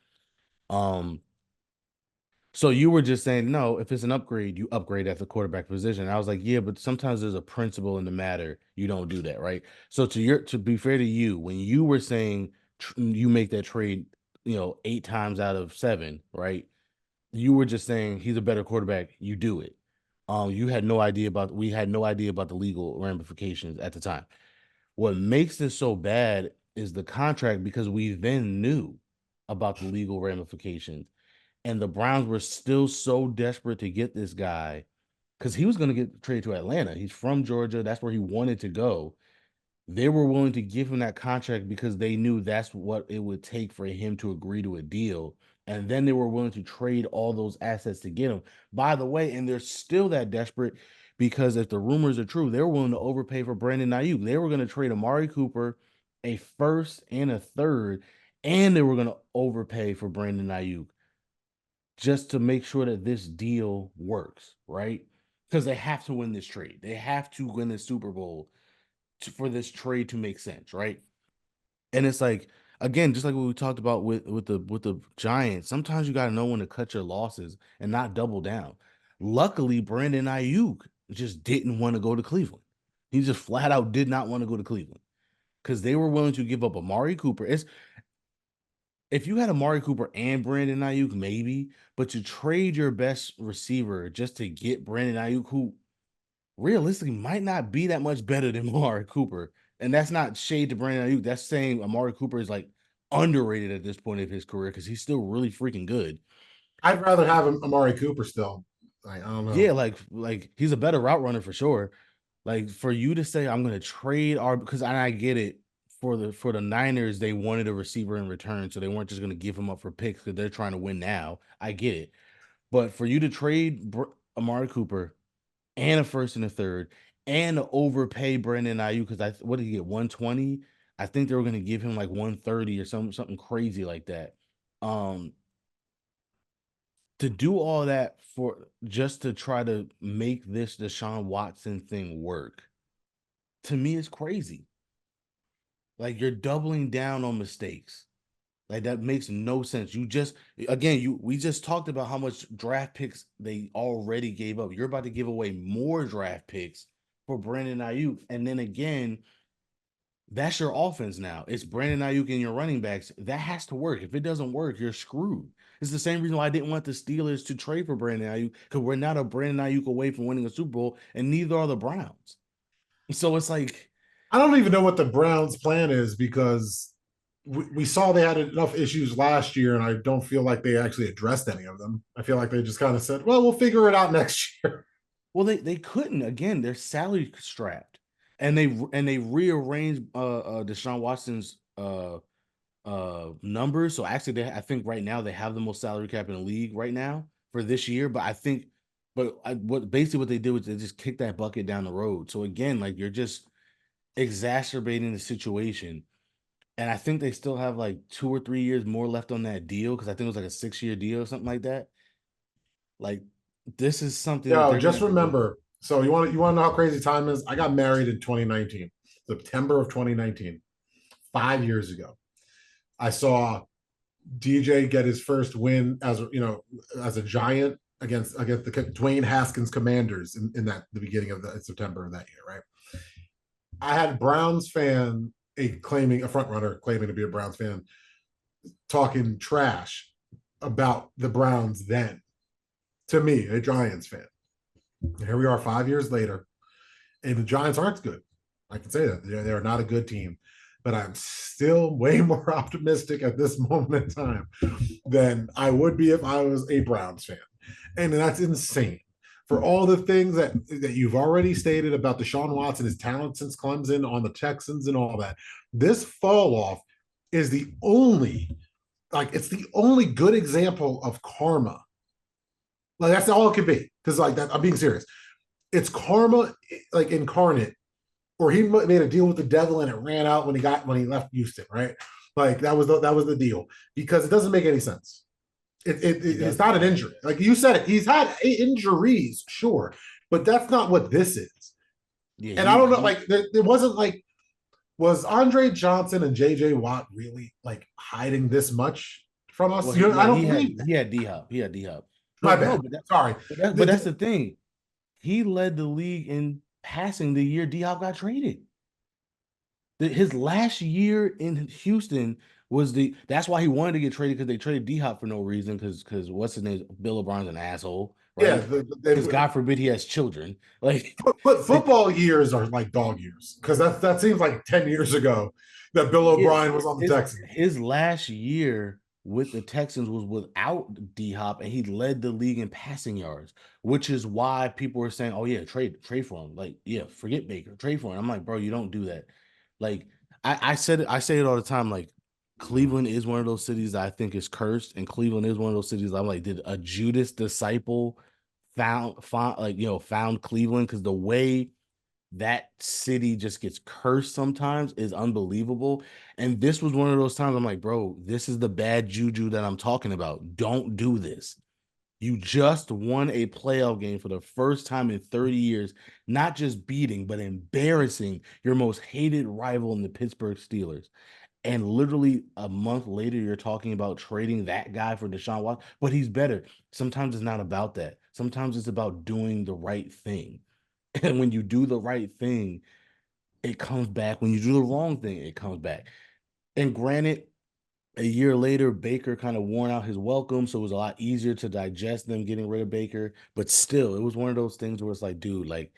So you were just saying, no, if it's an upgrade, you upgrade at the quarterback position. I was like, yeah, but sometimes there's a principle in the matter. You don't do that, right? So to be fair to you, when you were saying you make that trade, 8 times out of 7, right? You were just saying he's a better quarterback. You do it. We had no idea about the legal ramifications at the time. What makes this so bad is the contract, because we then knew about the legal ramifications. And the Browns were still so desperate to get this guy because he was going to get traded to Atlanta. He's from Georgia. That's where he wanted to go. They were willing to give him that contract because they knew that's what it would take for him to agree to a deal. And then they were willing to trade all those assets to get him. By the way, and they're still that desperate because if the rumors are true, they were willing to overpay for Brandon Ayuk. They were going to trade Amari Cooper, a first and a third, and they were going to overpay for Brandon Ayuk just to make sure that this deal works, right? Because they have to win this trade. They have to win the Super Bowl for this trade to make sense, right? And it's like, again, just like what we talked about with the Giants, sometimes you got to know when to cut your losses and not double down. Luckily, Brandon Ayuk just didn't want to go to Cleveland. He just flat out did not want to go to Cleveland because they were willing to give up Amari Cooper. If you had Amari Cooper and Brandon Ayuk, maybe, but to trade your best receiver just to get Brandon Ayuk, who realistically might not be that much better than Amari Cooper, and that's not shade to Brandon Ayuk. That's saying Amari Cooper is like underrated at this point of his career because he's still really freaking good. I'd rather have Amari Cooper still. Like, I don't know. Yeah, like he's a better route runner for sure. Like for you to say I'm going to trade because I get it. For the Niners, they wanted a receiver in return, so they weren't just going to give him up for picks because they're trying to win now. I get it. But for you to trade Amari Cooper and a first and a third and to overpay Brandon Ayuk, because what did he get, 120? I think they were going to give him like 130 or something crazy like that. To do all that for just to try to make this Deshaun Watson thing work, to me, is crazy. Like you're doubling down on mistakes. Like that makes no sense. We just talked about how much draft picks they already gave up. You're about to give away more draft picks for Brandon Ayuk. And then again, that's your offense now. It's Brandon Ayuk and your running backs. That has to work. If it doesn't work, you're screwed. It's the same reason why I didn't want the Steelers to trade for Brandon Ayuk, because we're not a Brandon Ayuk away from winning a Super Bowl, and neither are the Browns. So it's like, I don't even know what the Browns' plan is, because we saw they had enough issues last year, and I don't feel like they actually addressed any of them. I feel like they just kind of said, well, we'll figure it out next year. Well, they couldn't. Again, they're salary strapped, and they rearranged Deshaun Watson's numbers. So actually, I think right now they have the most salary cap in the league right now for this year. But I think, basically what they did was they just kicked that bucket down the road. So again, like you're just exacerbating the situation. And I think they still have like 2 or 3 years more left on that deal, because I think it was like a 6-year deal or something like that. Like this is something that No, they're just gonna remember. So you want to know how crazy time is? I got married in 2019. September of 2019, 5 years ago. I saw DJ get his first win as a Giant against the Dwayne Haskins Commanders in that the beginning of September of that year, right? I had Browns fan a front runner claiming to be a Browns fan talking trash about the Browns then to me, a Giants fan. And here we are 5 years later, and the Giants aren't good. I can say that they're not a good team, but I'm still way more optimistic at this moment in time than I would be if I was a Browns fan. And that's insane. For all the things that you've already stated about Deshaun Watson, his talent since Clemson on the Texans and all that, this fall off is it's the only good example of karma. Like that's all it could be. Because like that, I'm being serious. It's karma, like incarnate, or he made a deal with the devil and it ran out when he left Houston, right? Like that was the deal because it doesn't make any sense. It's not an injury. Like you said it, he's had injuries, sure, but that's not what this is. Yeah, and I don't know, like it wasn't like was Andre Johnson and JJ Watt really like hiding this much from us? Well, I don't believe he had D-Hop. He had D-Hop. My But no, bad. Sorry. but that's the thing. He led the league in passing the year D-Hop got traded. His last year in Houston was that's why he wanted to get traded because they traded D-Hop for no reason because what's his name? Bill O'Brien's an asshole, right? Yeah, Because God forbid he has children. Like, but football years are like dog years because that seems like 10 years ago that Bill O'Brien was on the Texans. His last year with the Texans was without D-Hop, and he led the league in passing yards, which is why people were saying, "Oh yeah, trade for him." Like, yeah, forget Baker, trade for him. I'm like, bro, you don't do that. Like, I say it all the time. Like, Cleveland is one of those cities that I think is cursed, and Cleveland is one of those cities I'm like, did a Judas disciple found Cleveland? Because the way that city just gets cursed sometimes is unbelievable. And this was one of those times I'm like, bro, this is the bad juju that I'm talking about. Don't do this. You just won a playoff game for the first time in 30 years, not just beating, but embarrassing your most hated rival in the Pittsburgh Steelers. And literally a month later, you're talking about trading that guy for Deshaun Watson, but he's better. Sometimes it's not about that. Sometimes it's about doing the right thing. And when you do the right thing, it comes back. When you do the wrong thing, it comes back. And granted, a year later, Baker kind of worn out his welcome, so it was a lot easier to digest them getting rid of Baker. But still, it was one of those things where it's like, dude, like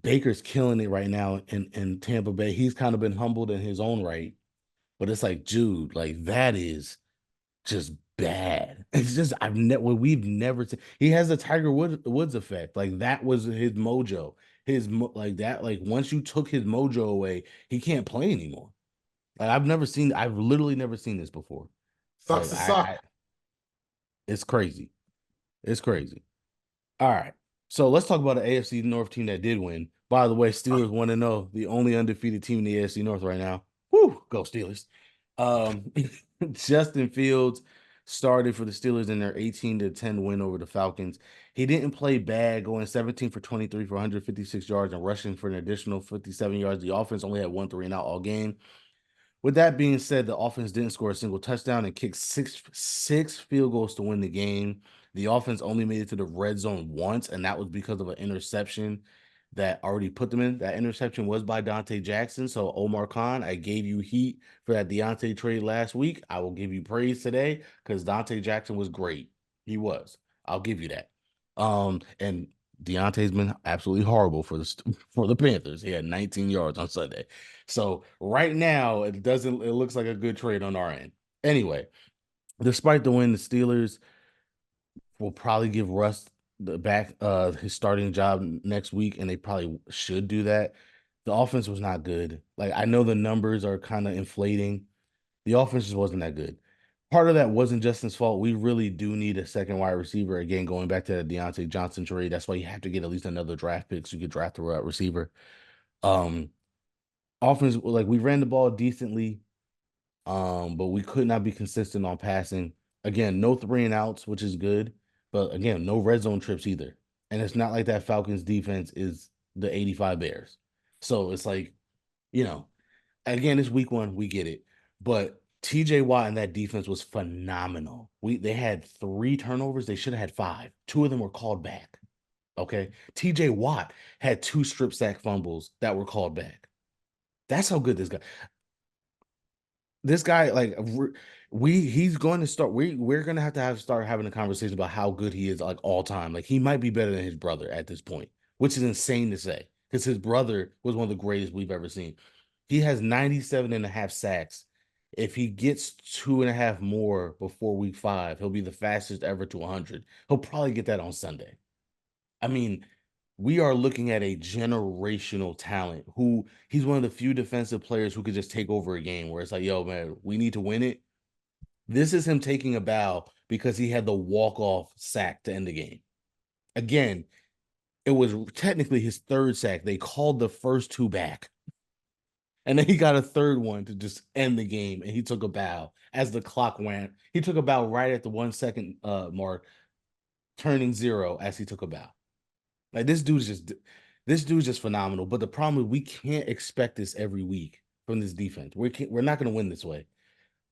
Baker's killing it right now in Tampa Bay. He's kind of been humbled in his own right, but it's like, dude, like that is just bad. It's just we've never seen. He has the Tiger Woods effect. Like that was his mojo. Like that. Like once you took his mojo away, he can't play anymore. Like I've literally never seen this before. Sucks Like to suck. it's crazy. It's crazy. All right. So let's talk about an AFC North team that did win. By the way, Steelers 1-0, the only undefeated team in the AFC North right now. Woo, go Steelers. Um, Justin Fields started for the Steelers in their 18-10 win over the Falcons. He didn't play bad, going 17 for 23 for 156 yards and rushing for an additional 57 yards. The offense only had 1 3 and out all game. With that being said, the offense didn't score a single touchdown and kicked six field goals to win the game. The offense only made it to the red zone once, and that was because of an interception that already put them in. That interception was by Dante Jackson. So, Omar Khan, I gave you heat for that Deontay trade last week. I will give you praise today because Dante Jackson was great. He was. I'll give you that. And Deontay's been absolutely horrible for the Panthers. He had 19 yards on Sunday. So right now it looks like a good trade on our end. Anyway, despite the win, the Steelers will probably give Russ his starting job next week, and they probably should do that. The offense was not good. Like I know the numbers are kind of inflating. The offense just wasn't that good. Part of that wasn't Justin's fault. We really do need a second wide receiver. Again, going back to the Deontay Johnson trade, that's why you have to get at least another draft pick so you could draft a receiver. Um, Offense, like we ran the ball decently, but we could not be consistent on passing. Again, no 3 and outs, which is good, but again, no red zone trips either. And it's not like that Falcons defense is the 85 Bears. So it's like You know, again, it's week one, we get it. But TJ Watt and that defense was phenomenal. They had 3 turnovers. They should have had 5. 2 of them were called back. Okay. TJ Watt had 2 strip sack fumbles that were called back. That's how good this guy, like he's going to start. We're going to have start having a conversation about how good he is, like all time. Like he might be better than his brother at this point, which is insane to say because his brother was one of the greatest we've ever seen. He has 97.5 sacks. If he gets 2.5 more before week 5, he'll be the fastest ever to 100. He'll probably get that on Sunday. I mean, we are looking at a generational talent who he's one of the few defensive players who could just take over a game where it's like, yo, man, we need to win it. This is him taking a bow because he had the walk-off sack to end the game. Again, it was technically his 3rd sack. They called the first 2 back. And then he got a 3rd one to just end the game. And he took a bow as the clock went. He took a bow right at the 1 second mark, turning 0 as he took a bow. Like this dude's just phenomenal. But the problem is we can't expect this every week from this defense. We're not going to win this way.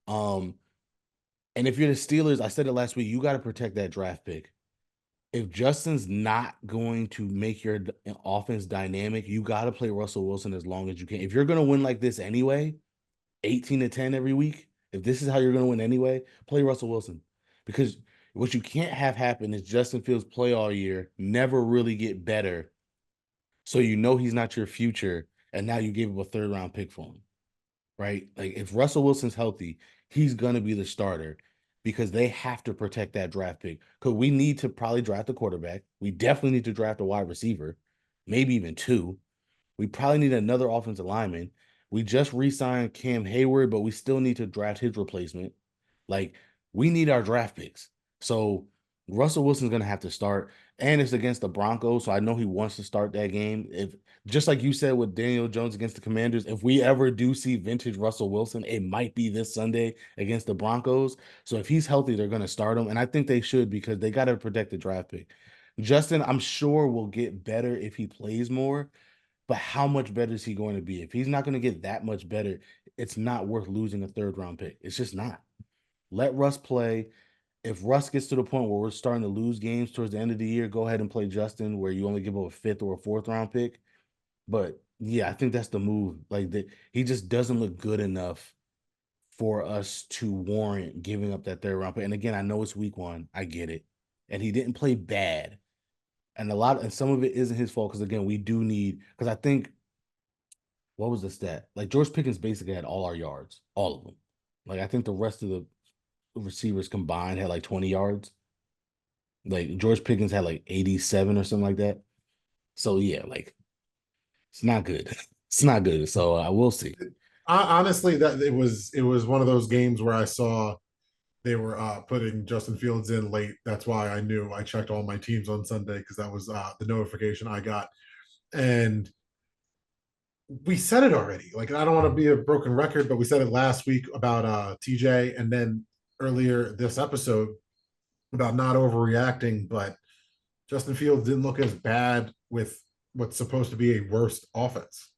And if you're the Steelers, I said it last week, you got to protect that draft pick. If Justin's not going to make your offense dynamic, you got to play Russell Wilson as long as you can. If you're going to win like this anyway, 18-10 every week, if this is how you're going to win anyway, play Russell Wilson. Because what you can't have happen is Justin Fields play all year, never really get better. So you know he's not your future, and now you gave him a 3rd-round pick for him, right? Like if Russell Wilson's healthy, he's gonna be the starter because they have to protect that draft pick. Because we need to probably draft a quarterback. We definitely need to draft a wide receiver, maybe even 2. We probably need another offensive lineman. We just re-signed Cam Hayward, but we still need to draft his replacement. Like we need our draft picks. So Russell Wilson's gonna have to start, and it's against the Broncos, so I know he wants to start that game. If just like you said with Daniel Jones against the Commanders, if we ever do see vintage Russell Wilson, it might be this Sunday against the Broncos. So if he's healthy, they're gonna start him, and I think they should because they got to protect the draft pick. Justin, I'm sure will get better if he plays more, but how much better is he going to be? If he's not going to get that much better, it's not worth losing a 3rd-round pick. It's just not. Let Russ play. If Russ gets to the point where we're starting to lose games towards the end of the year, go ahead and play Justin, where you only give up a 5th or a 4th-round pick. But yeah, I think that's the move. Like that, he just doesn't look good enough for us to warrant giving up that 3rd-round pick. And again, I know it's week 1. I get it. And he didn't play bad. And some of it isn't his fault because again, we do need because I think what was the stat? Like George Pickens basically had all our yards, all of them. Like I think the rest of the receivers combined had like 20 yards. Like George Pickens had like 87 or something like that. So yeah, like it's not good. It's not good. So I will see. Honestly, that it was one of those games where I saw they were putting Justin Fields in late. That's why I knew I checked all my teams on Sunday because that was the notification I got. And we said it already. Like I don't want to be a broken record, but we said it last week about TJ, and then earlier this episode about not overreacting. But Justin Fields didn't look as bad with what's supposed to be a worse offense.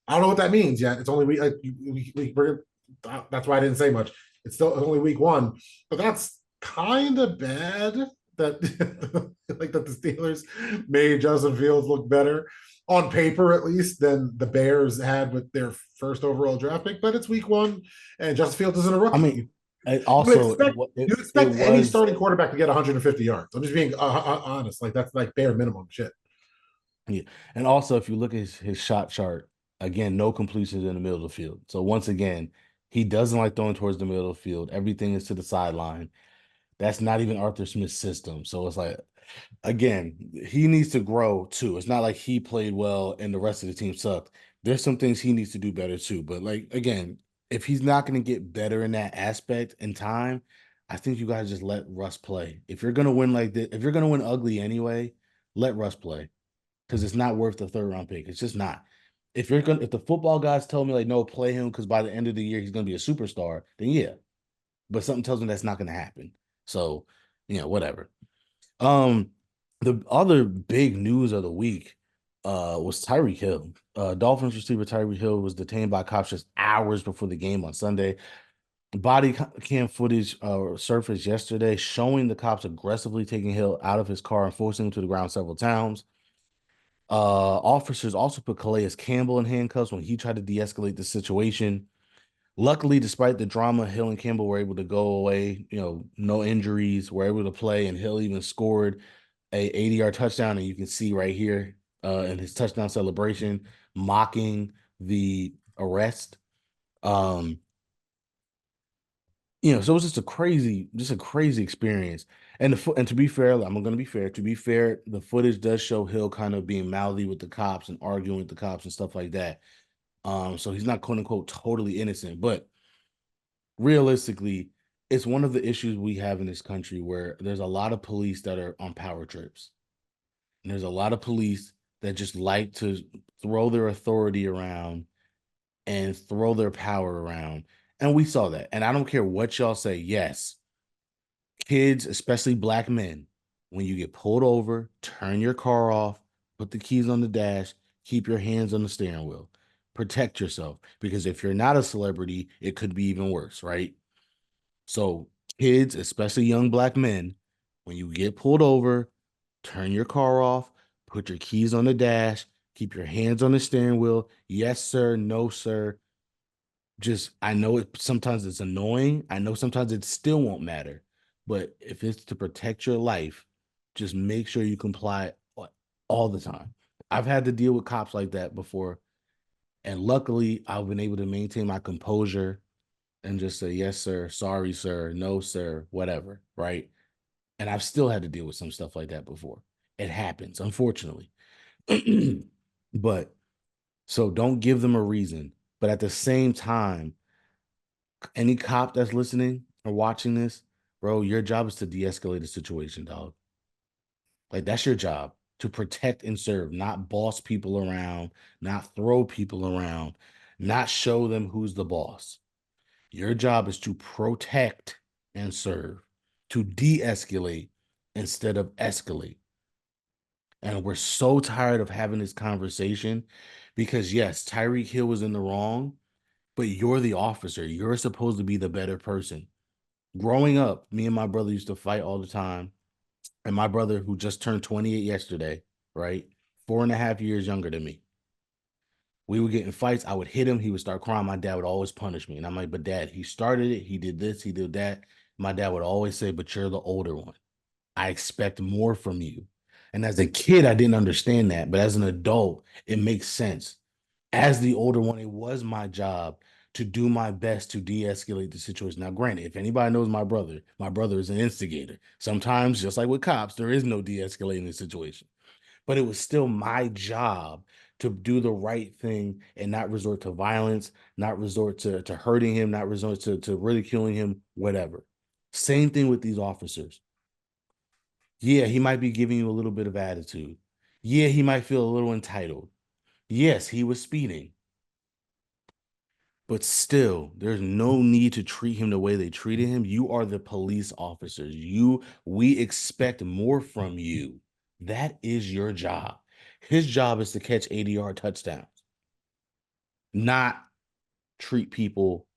I don't know what that means yet. It's only that's why I didn't say much. It's still only week 1, but that's kind of bad that like that the Steelers made Justin Fields look better on paper at least than the Bears had with their first overall draft pick. But it's week 1, and Justin Fields isn't a I rookie. mean, You it expect any was starting quarterback to get 150 yards. I'm just being honest. Like that's like bare minimum shit. yeah. And also if you look at his shot chart, again, no completions in the middle of the field. So once again, he doesn't like throwing towards the middle of the field. Everything is to the sideline. That's not even Arthur Smith's system. So it's like, again, he needs to grow too. It's not like he played well and the rest of the team sucked. There's some things he needs to do better too. But like again, if he's not going to get better in that aspect in time, I think you guys just let Russ play. If you're going to win like this, if you're going to win ugly anyway, let Russ play because it's not worth the 3rd-round pick. It's just not. If the football guys tell me like no, play him because by the end of the year he's going to be a superstar, then yeah. But something tells me that's not going to happen. So, whatever. Um, the other big news of the week, was Tyreek Hill. Dolphins receiver Tyreek Hill was detained by cops just hours before the game on Sunday. Body cam footage surfaced yesterday showing the cops aggressively taking Hill out of his car and forcing him to the ground several times. Officers also put Calais Campbell in handcuffs when he tried to de-escalate the situation. Luckily, despite the drama, Hill and Campbell were able to go away. No injuries, were able to play, and Hill even scored a 80-yard touchdown. And you can see right here in his touchdown celebration, mocking the arrest. Um, so it was just a crazy experience. And to be fair, I'm going to be fair. To be fair, the footage does show Hill kind of being mouthy with the cops and arguing with the cops and stuff like that. So he's not quote unquote totally innocent, but realistically, it's one of the issues we have in this country where there's a lot of police that are on power trips. And there's a lot of police that just like to throw their authority around and throw their power around. And we saw that. And I don't care what y'all say. Yes, kids, especially black men, when you get pulled over, turn your car off, put the keys on the dash, keep your hands on the steering wheel. Protect yourself because if you're not a celebrity, it could be even worse, right? So, kids, especially young black men, when you get pulled over, turn your car off, put your keys on the dash, keep your hands on the steering wheel. Yes, sir. No, sir. Just, I know it sometimes it's annoying. I know sometimes it still won't matter. But if it's to protect your life, just make sure you comply all the time. I've had to deal with cops like that before. And luckily, I've been able to maintain my composure and just say, yes, sir, sorry, sir, no, sir, whatever, right? And I've still had to deal with some stuff like that before. It happens, unfortunately. But so don't give them a reason. But at the same time, any cop that's listening or watching this, bro, your job is to de-escalate the situation, dog. Like that's your job to protect and serve, not boss people around, not throw people around, not show them who's the boss. Your job is to protect and serve, to de-escalate instead of escalate. And we're so tired of having this conversation because yes, Tyreek Hill was in the wrong, but you're the officer. You're supposed to be the better person. Growing up, me and my brother used to fight all the time. And my brother, who just turned 28 yesterday, right? 4.5 years younger than me. We would get in fights. I would hit him. He would start crying. My dad would always punish me. And I'm like, but dad, he started it. He did this. He did that. My dad would always say, but you're the older one. I expect more from you. And as a kid, I didn't understand that. But as an adult, it makes sense. As the older one, it was my job to do my best to de-escalate the situation. Now, granted, if anybody knows my brother is an instigator. Sometimes, just like with cops, there is no de-escalating the situation. But it was still my job to do the right thing and not resort to violence, not resort to hurting him, not resort to ridiculing him, whatever. Same thing with these officers. Yeah, he might be giving you a little bit of attitude. Yeah, he might feel a little entitled. Yes, he was speeding. But still, there's no need to treat him the way they treated him. You are the police officers. We expect more from you. That is your job. His job is to catch 80-yard touchdowns, not treat people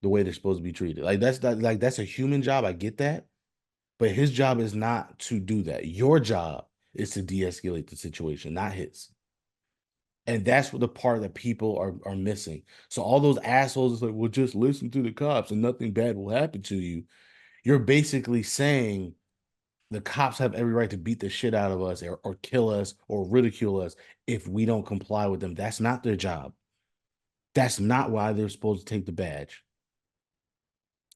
the way they're supposed to be treated. That's a human job. I get that. But his job is not to do that. Your job is to de-escalate the situation, not his. And that's what the part that people are missing. So all those assholes is like, well, just listen to the cops and nothing bad will happen to you. You're basically saying the cops have every right to beat the shit out of us or kill us or ridicule us if we don't comply with them. That's not their job. That's not why they're supposed to take the badge.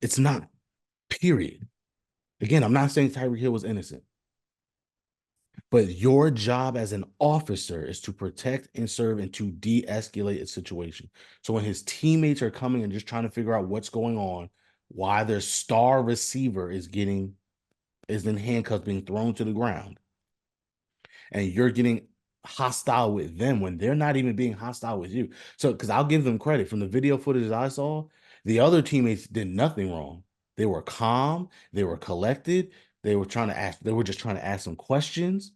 It's not. Period. Again, I'm not saying Tyreek Hill was innocent. But your job as an officer is to protect and serve and to de-escalate a situation. So when his teammates are coming and just trying to figure out what's going on, why their star receiver is in handcuffs being thrown to the ground, and you're getting hostile with them when they're not even being hostile with you. So because I'll give them credit from the video footage I saw, the other teammates did nothing wrong. They were calm, they were collected, they were just trying to ask some questions.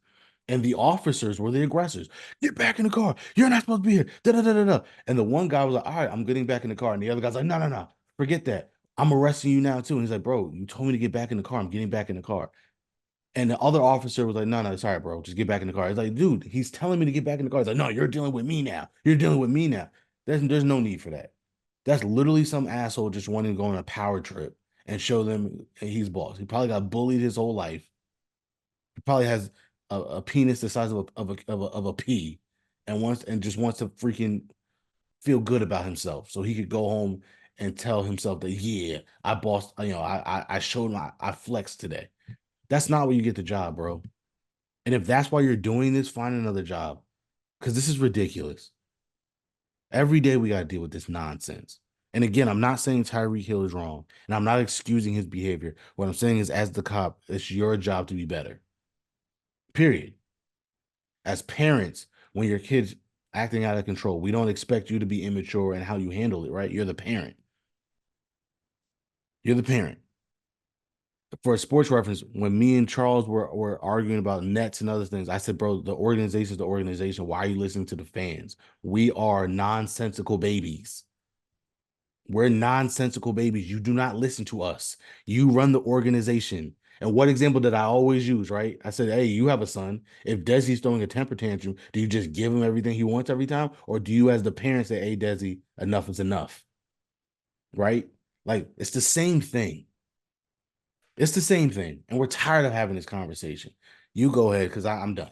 And the officers were the aggressors. Get back in the car. You're not supposed to be here. Da, da, da, da, da. And the one guy was like, all right, I'm getting back in the car. And the other guy's like, no, no, no. Forget that. I'm arresting you now, too. And he's like, bro, you told me to get back in the car. I'm getting back in the car. And the other officer was like, no, no, sorry, bro. Just get back in the car. He's like, dude, he's telling me to get back in the car. He's like, no, you're dealing with me now. You're dealing with me now. There's no need for that. That's literally some asshole just wanting to go on a power trip and show them he's boss. He probably got bullied his whole life. He probably has a penis the size of a pea and just wants to freaking feel good about himself so he could go home and tell himself that, yeah, I bossed, I showed I flexed today. That's not where you get the job, bro. And if that's why you're doing this, find another job. Because this is ridiculous. Every day we got to deal with this nonsense. And again, I'm not saying Tyreek Hill is wrong, and I'm not excusing his behavior. What I'm saying is, as the cop, it's your job to be better. Period. As parents, when your kid's acting out of control, we don't expect you to be immature in how you handle it, right? You're the parent. You're the parent. For a sports reference, when me and Charles were arguing about nets and other things, I said, bro, the organization is the organization. Why are you listening to the fans? We are nonsensical babies. We're nonsensical babies. You do not listen to us. You run the organization. And what example did I always use, right? I said, hey, you have a son. If Desi's throwing a temper tantrum, do you just give him everything he wants every time? Or do you, as the parent, say, hey, Desi, enough is enough? Right? Like, it's the same thing. It's the same thing. And we're tired of having this conversation. You go ahead, because I'm done.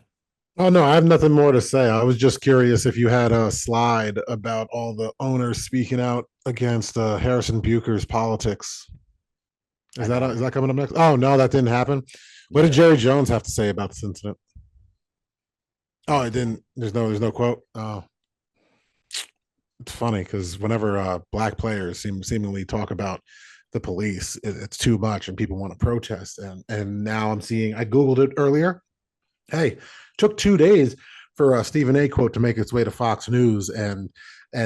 Oh no, I have nothing more to say. I was just curious if you had a slide about all the owners speaking out against Harrison Bucher's politics. I Is don't. that coming up next? Oh no, that didn't happen. What did Yeah. Jerry Jones have to say about this incident? Oh, Uh, it didn't. There's no quote. Oh, it's funny because whenever black players seemingly talk about the police, it's too much, and people want to protest. And now I'm seeing. I googled it earlier. Hey, took 2 days for a Stephen A. quote to make its way to Fox News and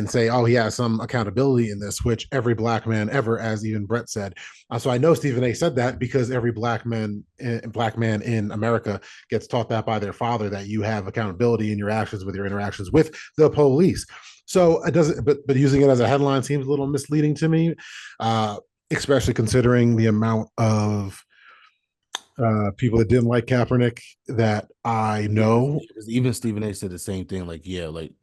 say, oh, he has some accountability in this, which every black man ever, as even Brett said. So I know Stephen A. said that because every black man in America gets taught that by their father, that you have accountability in your actions with your interactions with the police. So it doesn't, but using it as a headline seems a little misleading to me, especially considering the amount of people that didn't like Kaepernick that I know. even Stephen A. said the same thing. Like, yeah, like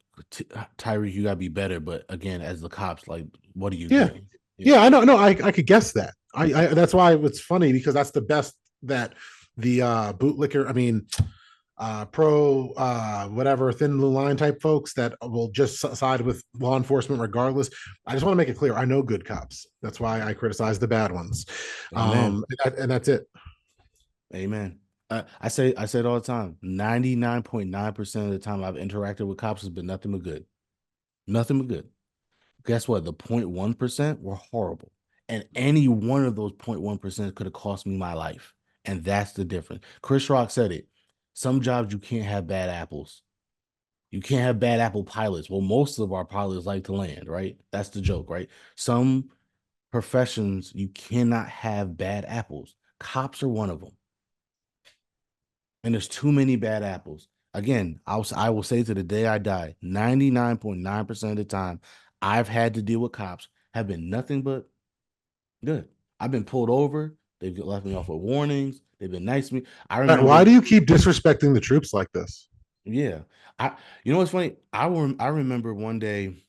Tyreek, you gotta be better. But again, as the cops, like, what are you Yeah, doing? Yeah. yeah, I know. No, I could guess that. I that's why it's funny because that's the best that the bootlicker. I mean, pro whatever thin blue line type folks that will just side with law enforcement regardless. I just want to make it clear. I know good cops. That's why I criticize the bad ones. Amen. And that's it. Amen. I say it all the time. 99.9% of the time I've interacted with cops has been nothing but good. Nothing but good. Guess what? The 0.1% were horrible. And any one of those 0.1% could have cost me my life. And that's the difference. Chris Rock said it. Some jobs you can't have bad apples. You can't have bad apple pilots. Well, most of our pilots like to land, right? That's the joke, right? Some professions you cannot have bad apples. Cops are one of them. And there's too many bad apples. Again, I will say to the day I die, 99.9% of the time I've had to deal with cops have been nothing but good. I've been pulled over. They've left me off with warnings. They've been nice to me. I Why remember, do you keep disrespecting the troops like this? yeah. You know what's funny? I remember one day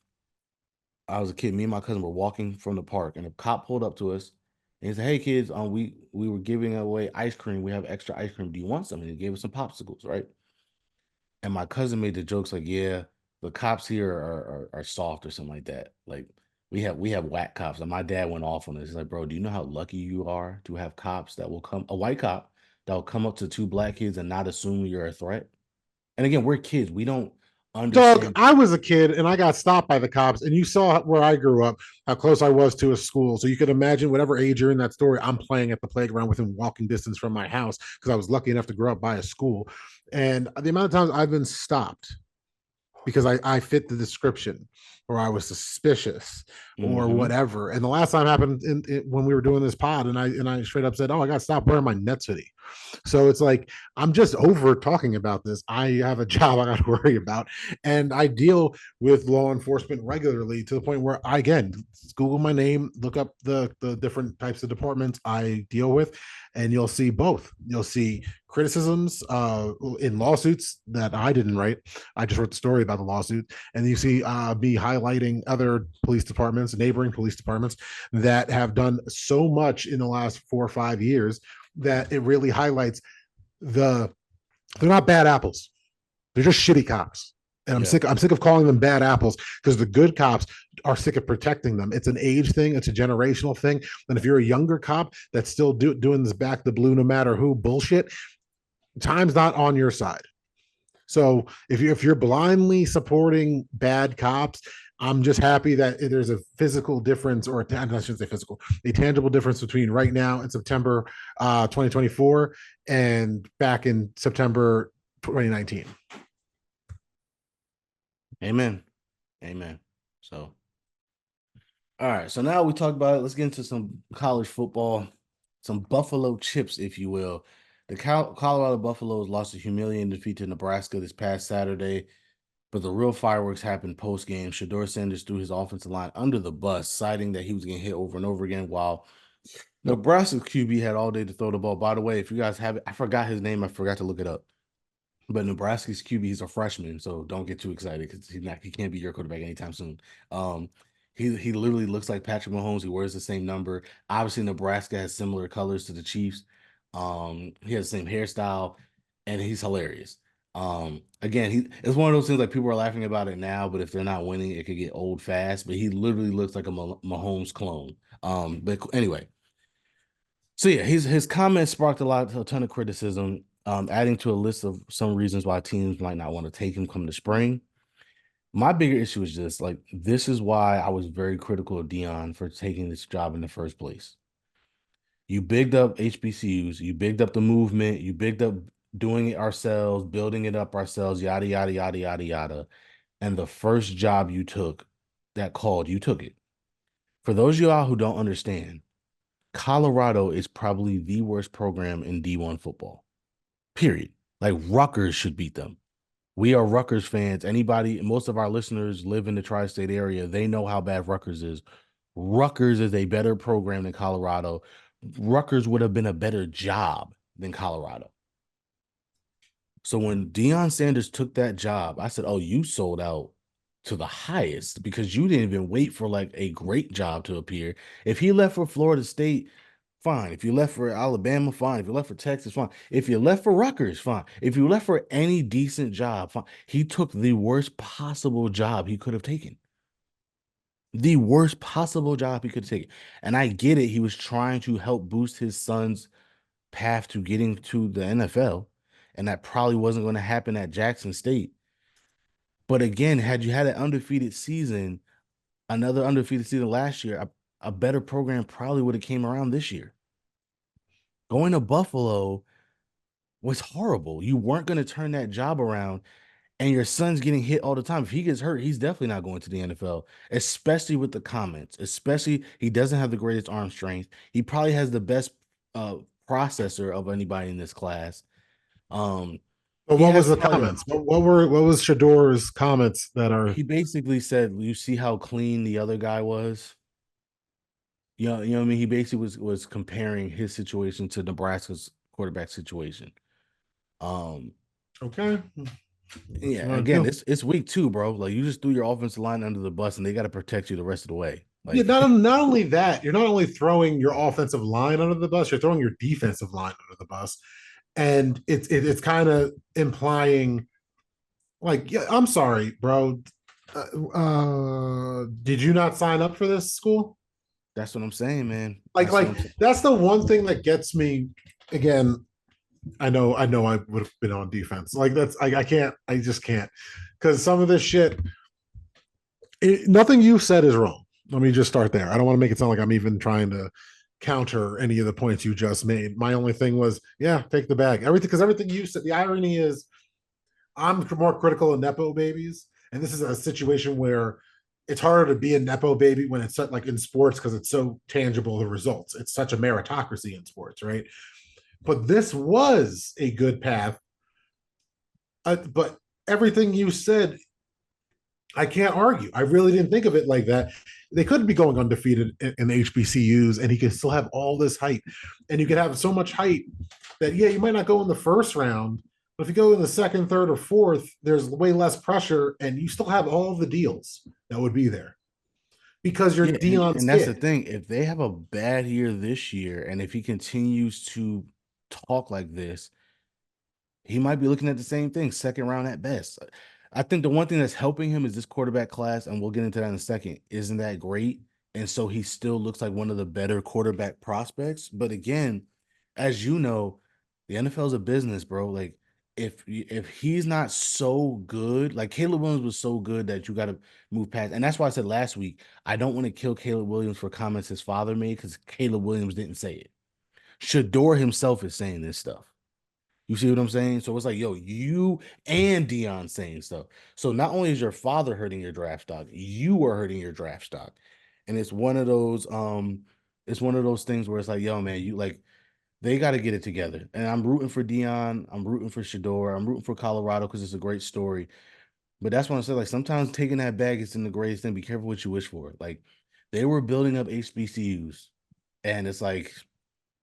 I was a kid. Me and my cousin were walking from the park, and a cop pulled up to us, and he said, "Hey kids, we were giving away ice cream. We have extra ice cream. Do you want some?" And he gave us some popsicles, right? And my cousin made the jokes like, "Yeah, the cops here are soft or something like that. Like we have whack cops." And my dad went off on this. He's like, "Bro, do you know how lucky you are to have cops that will come, a white cop that will come up to two black kids and not assume you're a threat?" And again, we're kids. We don't Doug, understand. I was a kid and I got stopped by the cops, and you saw where I grew up, how close I was to a school. So you could imagine whatever age you're in that story, I'm playing at the playground within walking distance from my house because I was lucky enough to grow up by a school. And the amount of times I've been stopped because I fit the description or I was suspicious or Mm-hmm. whatever. And the last time happened when we were doing this pod, and I straight up said, "Oh, I got to stop wearing my Nets hoodie." So it's like I'm just over talking about this. I have a job I got to worry about, and I deal with law enforcement regularly to the point where I again Google my name, look up the different types of departments I deal with, and you'll see both. You'll see criticisms in lawsuits that I didn't write. I just wrote the story about the lawsuit, and you see me highlighting other police departments, neighboring police departments that have done so much in the last 4 or 5 years that it really highlights the they're not bad apples. They're just shitty cops. And Yeah. I'm sick of calling them bad apples because the good cops are sick of protecting them. It's an age thing, it's a generational thing. And if you're a younger cop that's still doing this back the blue no matter who bullshit, time's not on your side. So if you're blindly supporting bad cops, I'm just happy that there's a physical difference, or I shouldn't say physical, a tangible difference between right now in September 2024 and back in September 2019. Amen. Amen. So, all right. So now we talked about it. Let's get into some college football, some Buffalo chips, if you will. The Colorado Buffaloes lost a humiliating defeat to Nebraska this past Saturday, but the real fireworks happened post game. Shedeur Sanders threw his offensive line under the bus, citing that he was getting hit over and over again, while Nebraska's QB had all day to throw the ball. By the way, if you guys have it, I forgot his name. I forgot to look it up. But Nebraska's QB, he's a freshman, so don't get too excited because he can't be your quarterback anytime soon. Um, he literally looks like Patrick Mahomes. He wears the same number. Obviously, Nebraska has similar colors to the Chiefs. He has the same hairstyle, and he's hilarious. Again, it's one of those things like people are laughing about it now, but if they're not winning, it could get old fast. But he literally looks like a Mahomes clone. But anyway, so yeah, his comments sparked a ton of criticism, adding to a list of some reasons why teams might not want to take him come the spring. My bigger issue is just like this is why I was very critical of Dion for taking this job in the first place. You bigged up HBCUs, you bigged up the movement, you bigged up doing it ourselves, building it up ourselves, yada yada yada yada yada. And the first job you took that called, you took it. For those of y'all who don't understand, Colorado is probably the worst program in D1 football. Period. Like Rutgers should beat them. We are Rutgers fans. Anybody, most of our listeners live in the tri-state area. They know how bad Rutgers is. Rutgers is a better program than Colorado. Rutgers would have been a better job than Colorado. So when Deion Sanders took that job, I said, "Oh, you sold out to the highest because you didn't even wait for like a great job to appear. If he left for Florida State, fine. If you left for Alabama, fine. If you left for Texas, fine. If you left for Rutgers, fine. If you left for any decent job, fine." He took the worst possible job he could have taken. The worst possible job he could have taken. And I get it. He was trying to help boost his son's path to getting to the NFL. And that probably wasn't going to happen at Jackson State. But again, had you had an undefeated season, another undefeated season last year, a better program probably would have came around this year. Going to Buffalo was horrible. You weren't going to turn that job around, and your son's getting hit all the time. If he gets hurt, he's definitely not going to the NFL, especially with the comments. Especially, he doesn't have the greatest arm strength. He probably has the best uh, processor of anybody in this class. Um, But he what was has the probably comments? What was Shador's comments that are he basically said, "You see how clean the other guy was." You know what I mean? He basically was comparing his situation to Nebraska's quarterback situation. Um, okay? What yeah, you want to again, do? it's week 2, bro. Like you just threw your offensive line under the bus and they got to protect you the rest of the way. Yeah, Like not only that, you're not only throwing your offensive line under the bus, you're throwing your defensive line under the bus, and it's kind of implying like, yeah, I'm sorry, bro. Did you not sign up for this school? that's what I'm saying, man. Like, That's what like I'm saying. that's the one thing that gets me. Again, I know, I would have been on defense. Like that's, I can't, I just can't, because some of this shit, nothing you said is wrong. Let me just start there. I don't want to make it sound like I'm even trying to counter any of the points you just made. My only thing was, yeah, take the bag. Everything, because everything you said. The irony is, I'm more critical of nepo babies, And this is a situation where it's harder to be a nepo baby when it's like in sports because it's so tangible the results. It's such a meritocracy in sports, right? But this was a good path. But everything you said, I can't argue. I really didn't think of it like that. They could be going undefeated in the HBCUs, and he could still have all this height. And you could have so much height that, yeah, you might not go in the first round, but if you go in the second, third, or fourth, there's way less pressure, and you still have all the deals that would be there because you're Yeah, Dion's and that's the kid. thing. If they have a bad year this year, and if he continues to talk like this, he might be looking at the same thing, second round at best. I think the one thing that's helping him is this quarterback class, and we'll get into that in a second, isn't that great. And so he still looks like one of the better quarterback prospects. But again, as you know, the NFL is a business, bro. Like if he's not so good, like Caleb Williams was so good that you got to move past. And that's why I said last week, I don't want to kill Caleb Williams for comments his father made because Caleb Williams didn't say it. Shador himself is saying this stuff. You see what I'm saying? So it's like, yo, you and Dion saying stuff. So not only is your father hurting your draft stock, you are hurting your draft stock. And it's one of those things where it's like, yo, man, you like they got to get it together. And I'm rooting for Dion. I'm rooting for Shador. I'm rooting for Colorado because it's a great story. But that's what I said. Like sometimes taking that bag isn't the greatest thing. Be careful what you wish for. Like they were building up HBCUs, and it's like,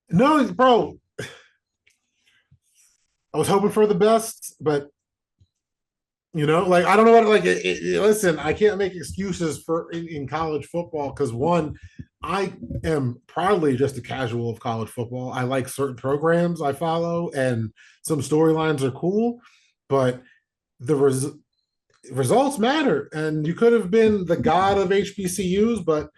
No, bro, I was hoping for the best, but like I don't know what listen, I can't make excuses for in college football because one, I am proudly just a casual of college football. I like certain programs I follow, and some storylines are cool, but the results matter. And you could have been the god of HBCUs, but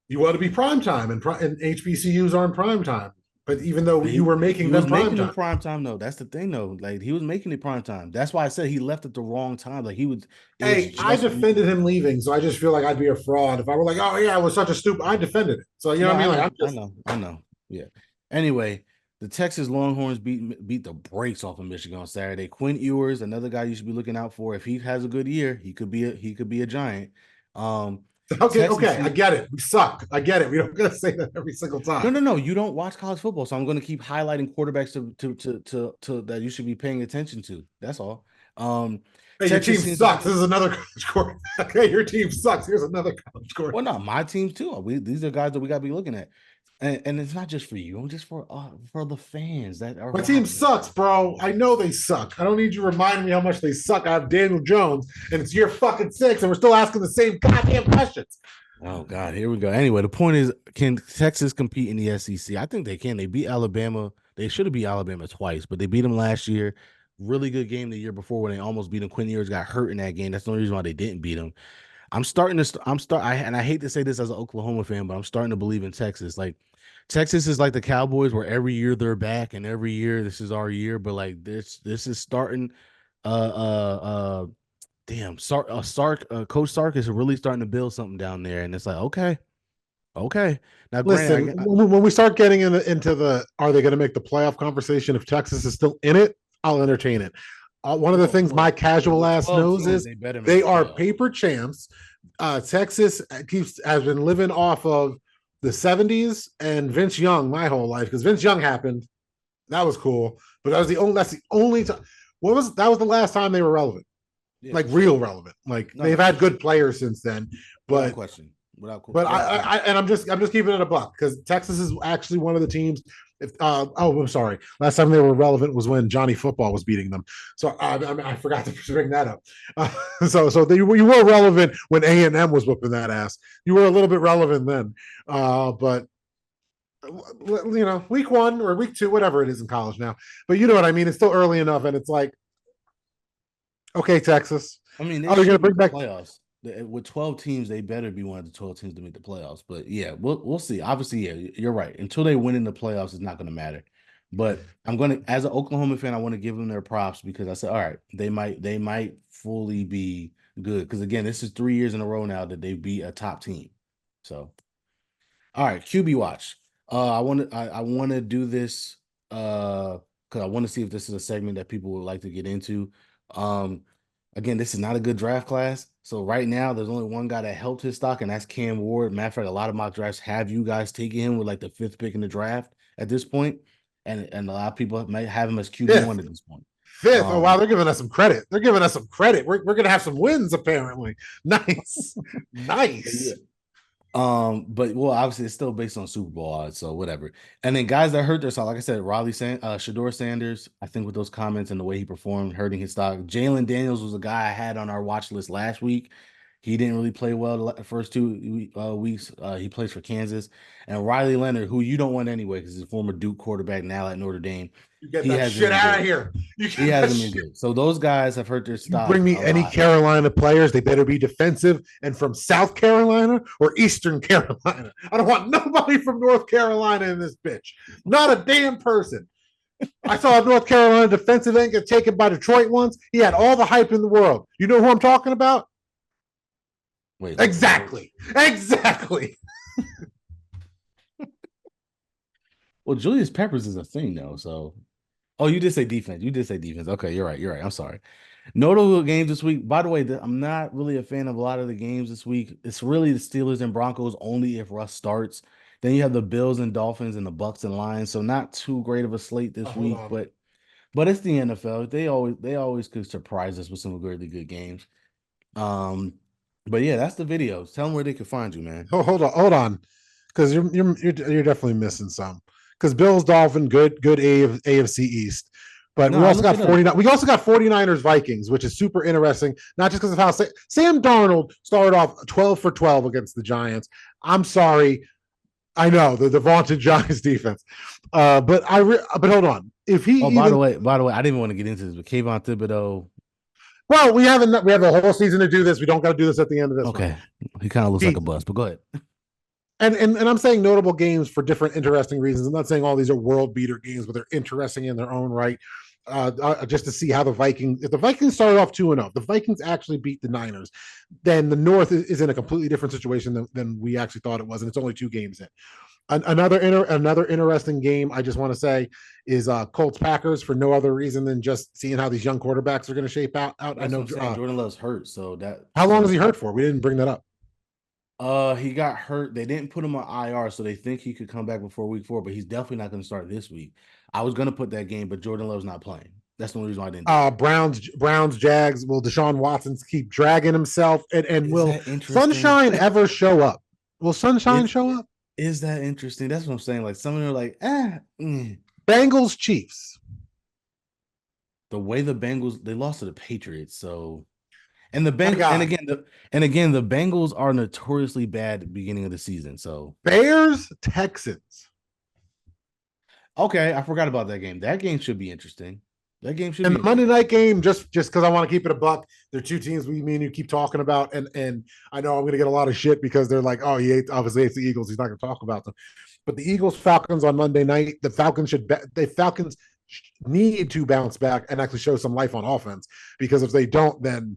you want to be prime time, and HBCUs aren't prime time. But even though But you were he making was them prime making them time. prime time though. That's the thing though. Like he was making it prime time. That's why I said he left at the wrong time. Like he was, it was Hey, I just defended him leaving, so I just feel like I'd be a fraud if I were like, "Oh yeah, I was such a stupid." I defended it, so you know no. what I I mean. Like know, I'm I just know, I know. Yeah. Anyway, the Texas Longhorns beat the brakes off of Michigan on Saturday. Quinn Ewers, another guy you should be looking out for. If he has a good year, he could be a giant. Um, okay. Texas. Okay, I get it. We suck. I get it. We don't gotta say that every single No, time. no, no. You don't watch college football, so I'm going to keep highlighting quarterbacks to that you should be paying attention to. That's all. Um, Hey, your Texas team seems to sucks. be This is another college quarterback. Hey, your team sucks. Here's another college well, quarterback. not my teams too. These are guys that we got to be looking at, and it's not just for you, just for the fans that are My team watching. sucks, bro. I know they suck. I don't need you to remind me how much they suck. I have Daniel Jones, and it's year fucking 6, and we're still asking the same goddamn questions. Oh God, here we go. Anyway, the point is, can Texas compete in the SEC? I think they can. They beat Alabama. They should have beat Alabama twice, but they beat them last year. Really good game the year before when they almost beat them. Quinn Ewers got hurt in that game. That's the only reason why they didn't beat them. I'm starting to. And I hate to say this as an Oklahoma fan, but I'm starting to believe in Texas. Like Texas is like the Cowboys, where every year they're back, and every year this is our year. But like this is starting. Damn, Coach Sark is really starting to build something down there, and it's like okay, okay. Now, Listen, granted, when we start getting into the are they going to make the playoff conversation, if Texas is still in it, I'll entertain it. One of the things my casual with ass 12 knows teams, is they better make they the are playoffs. paper champs. Texas has been living off of the 70s and Vince Young my whole life because Vince Young happened. That was cool, but that's the only time. That was the last time they were relevant, Yeah, like for sure. real relevant. Like No, they've no, for had sure. good players since then, Without but question. but Without question. and I'm just keeping it a buck because Texas is actually one of the teams. If I'm sorry, last time they were relevant was when Johnny Football was beating them. So I forgot to bring that up. You were relevant when A&M was whooping that ass. You were a little bit relevant then, but week 1 or week 2, whatever it is in college now. But you know what I mean. It's still early enough, and it's like, okay, Texas. I mean, they Oh, you're gonna should bring make the back playoffs. With 12 teams, they better be one of the 12 teams to make the playoffs. But yeah, we'll see. Obviously, yeah, you're right. Until they win in the playoffs, it's not going to matter. But I'm gonna, as an Oklahoma fan, I want to give them their props because I said, all right, they might fully be good. Because again, this is 3 years in a row now that they beat a top team. So, all right, QB watch. I want to do this because I want to see if this is a segment that people would like to get into. Um, Again, this is not a good draft class. So right now, there's only one guy that helped his stock, and that's Cam Ward. Matter of fact, a lot of mock drafts have you guys taking him with like the fifth pick in the draft at this point, and a lot of people might have him as QB1 Fifth. at this point. Fifth. Oh wow, Um, they're giving us some credit. They're giving us some credit. We're gonna have some wins apparently. Nice, but yeah, nice. but well, obviously it's still based on Super Bowl odds, so whatever. And then guys that hurt their stock, like I said, Shador Sanders, I think with those comments and the way he performed, hurting his stock. Jalen Daniels was a guy I had on our watch list last week. He didn't really play well the first 2 weeks. He plays for Kansas. And Riley Leonard, who you don't want anyway, because he's a former Duke quarterback now at Notre Dame. You get He that hasn't shit been out of good. here. You He get that hasn't been shit. good. So those guys have hurt their You bring stock me a any lot. Carolina players, they better be defensive and from South Carolina or Eastern Carolina. I don't want nobody from North Carolina in this bitch. Not a damn person. I saw a North Carolina defensive end get taken by Detroit once. He had all the hype in the world. You know who I'm talking about? Wait, Exactly. Exactly. well, Julius Peppers is a thing though. So, oh, you did say defense. You did say defense. Okay, you're right. You're right. I'm sorry. Notable games this week. By the way, I'm not really a fan of a lot of the games this week. It's really the Steelers and Broncos only if Russ starts. Then you have the Bills and Dolphins and the Bucks and Lions. So not too great of a slate Oh, this hold week, on. but it's the NFL. They always could surprise us with some really good games. Um, but yeah, that's the videos. Tell them where they can find you, man. Oh, hold on, because you're definitely missing some. Because Bills, Dolphin, good AFC East, but No, we I also looked got it up. 49. We also got 49ers Vikings, which is super interesting. Not just because of how Sam Darnold started off 12 for 12 against the Giants. I'm sorry, I know the vaunted Giants defense, but hold on. If he Oh, even by the way, I didn't even want to get into this, but Kayvon Thibodeau. well, we have a whole season to do this. We don't got to do this at the end of this one. Okay, he kind of looks like He a bust, but go ahead. and I'm saying notable games for different interesting reasons. I'm not saying all these are world beater games, but they're interesting in their own right. Just to see how if the Vikings started off 2-0, if the Vikings actually beat the Niners, then the North is in a completely different situation than we actually thought it was, and it's only 2 games in. Another interesting game I just want to say is Colts Packers for no other reason than just seeing how these young quarterbacks are going to shape out. I That's what know. I'm saying. Jordan Love's hurt, so that How long is so he hurt for? We didn't bring that up. he got hurt. They didn't put him on IR, so they think he could come back before week 4, but he's definitely not going to start this week. I was going to put that game, but Jordan Love's not playing. That's the only reason why I didn't do it. Browns, Jags. Will Deshaun Watson keep dragging himself? And Is will that interesting? Sunshine ever show up? Will Sunshine It show up? is that interesting. That's what I'm saying. Like some of them are like, Bengals, Chiefs. the way the Bengals they lost to the Patriots, so and the My Bengals God. and again the Bengals are notoriously bad at the beginning of the season. So Bears, Texans. okay, I forgot about that game. That game should be interesting. That game should And be the Monday interesting. night game, just because I want to keep it a buck, they're 2 teams me and you keep talking about, and I know I'm going to get a lot of shit because they're like, oh, obviously hates the Eagles. He's not going to talk about them. But the Eagles Falcons on Monday night, the Falcons need to bounce back and actually show some life on offense, because if they don't, then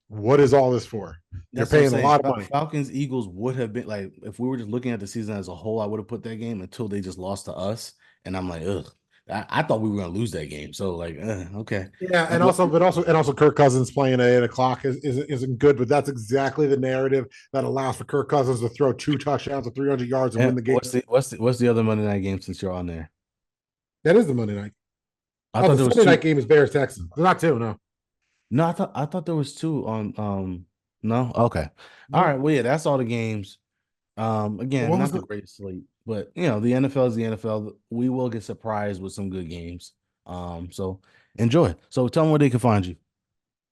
what is all this for? They're That's what I'm paying a saying. lot of money. Falcons Eagles would have been like if we were just looking at the season as a whole, I would have put that game until they just lost to us, and I'm like, ugh. I thought we were gonna lose that game. So like, okay. Yeah, I'm glad. and also Kirk Cousins playing at 8 o'clock isn't good, but that's exactly the narrative that allows for Kirk Cousins to throw 2 touchdowns of 300 yards and win And the game. what's the other Monday night game since you're on there? That is the Monday night. I Oh, thought the there was Sunday night two. game is Bears Texans. They're not two, no. No, I thought there was two on no. Okay. All No. right. Well, yeah, that's all the games. Again, What was not the the greatest slate, but the NFL is the NFL. We will get surprised with some good games. So enjoy. So tell them where they can find you.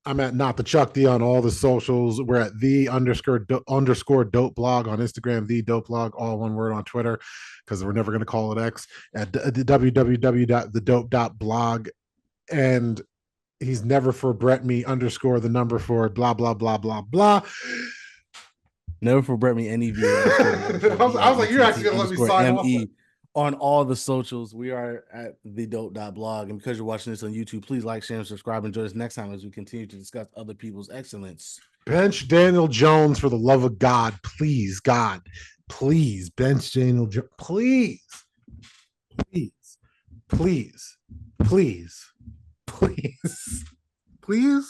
I'm at not the Chuck D on all the socials. We're at the underscore dope blog on Instagram, the dope blog, all one word on Twitter, because we're never going to call it X, at www.thedope.blog. And he's never for Brett me underscore the number for blah, blah, blah, blah, blah. Never forget me NEVA underscore the number I four was like, you're actually BRETT going to let me underscore sign off. ME on all the socials. We are at the dope.blog. And because you're watching this on YouTube, please like, share, and subscribe. And join us next time as we continue to discuss other people's excellence. Bench Daniel Jones for the love of God. Please, God. Please, bench Daniel Jones. Please. Please. Please. Please. Please. Please.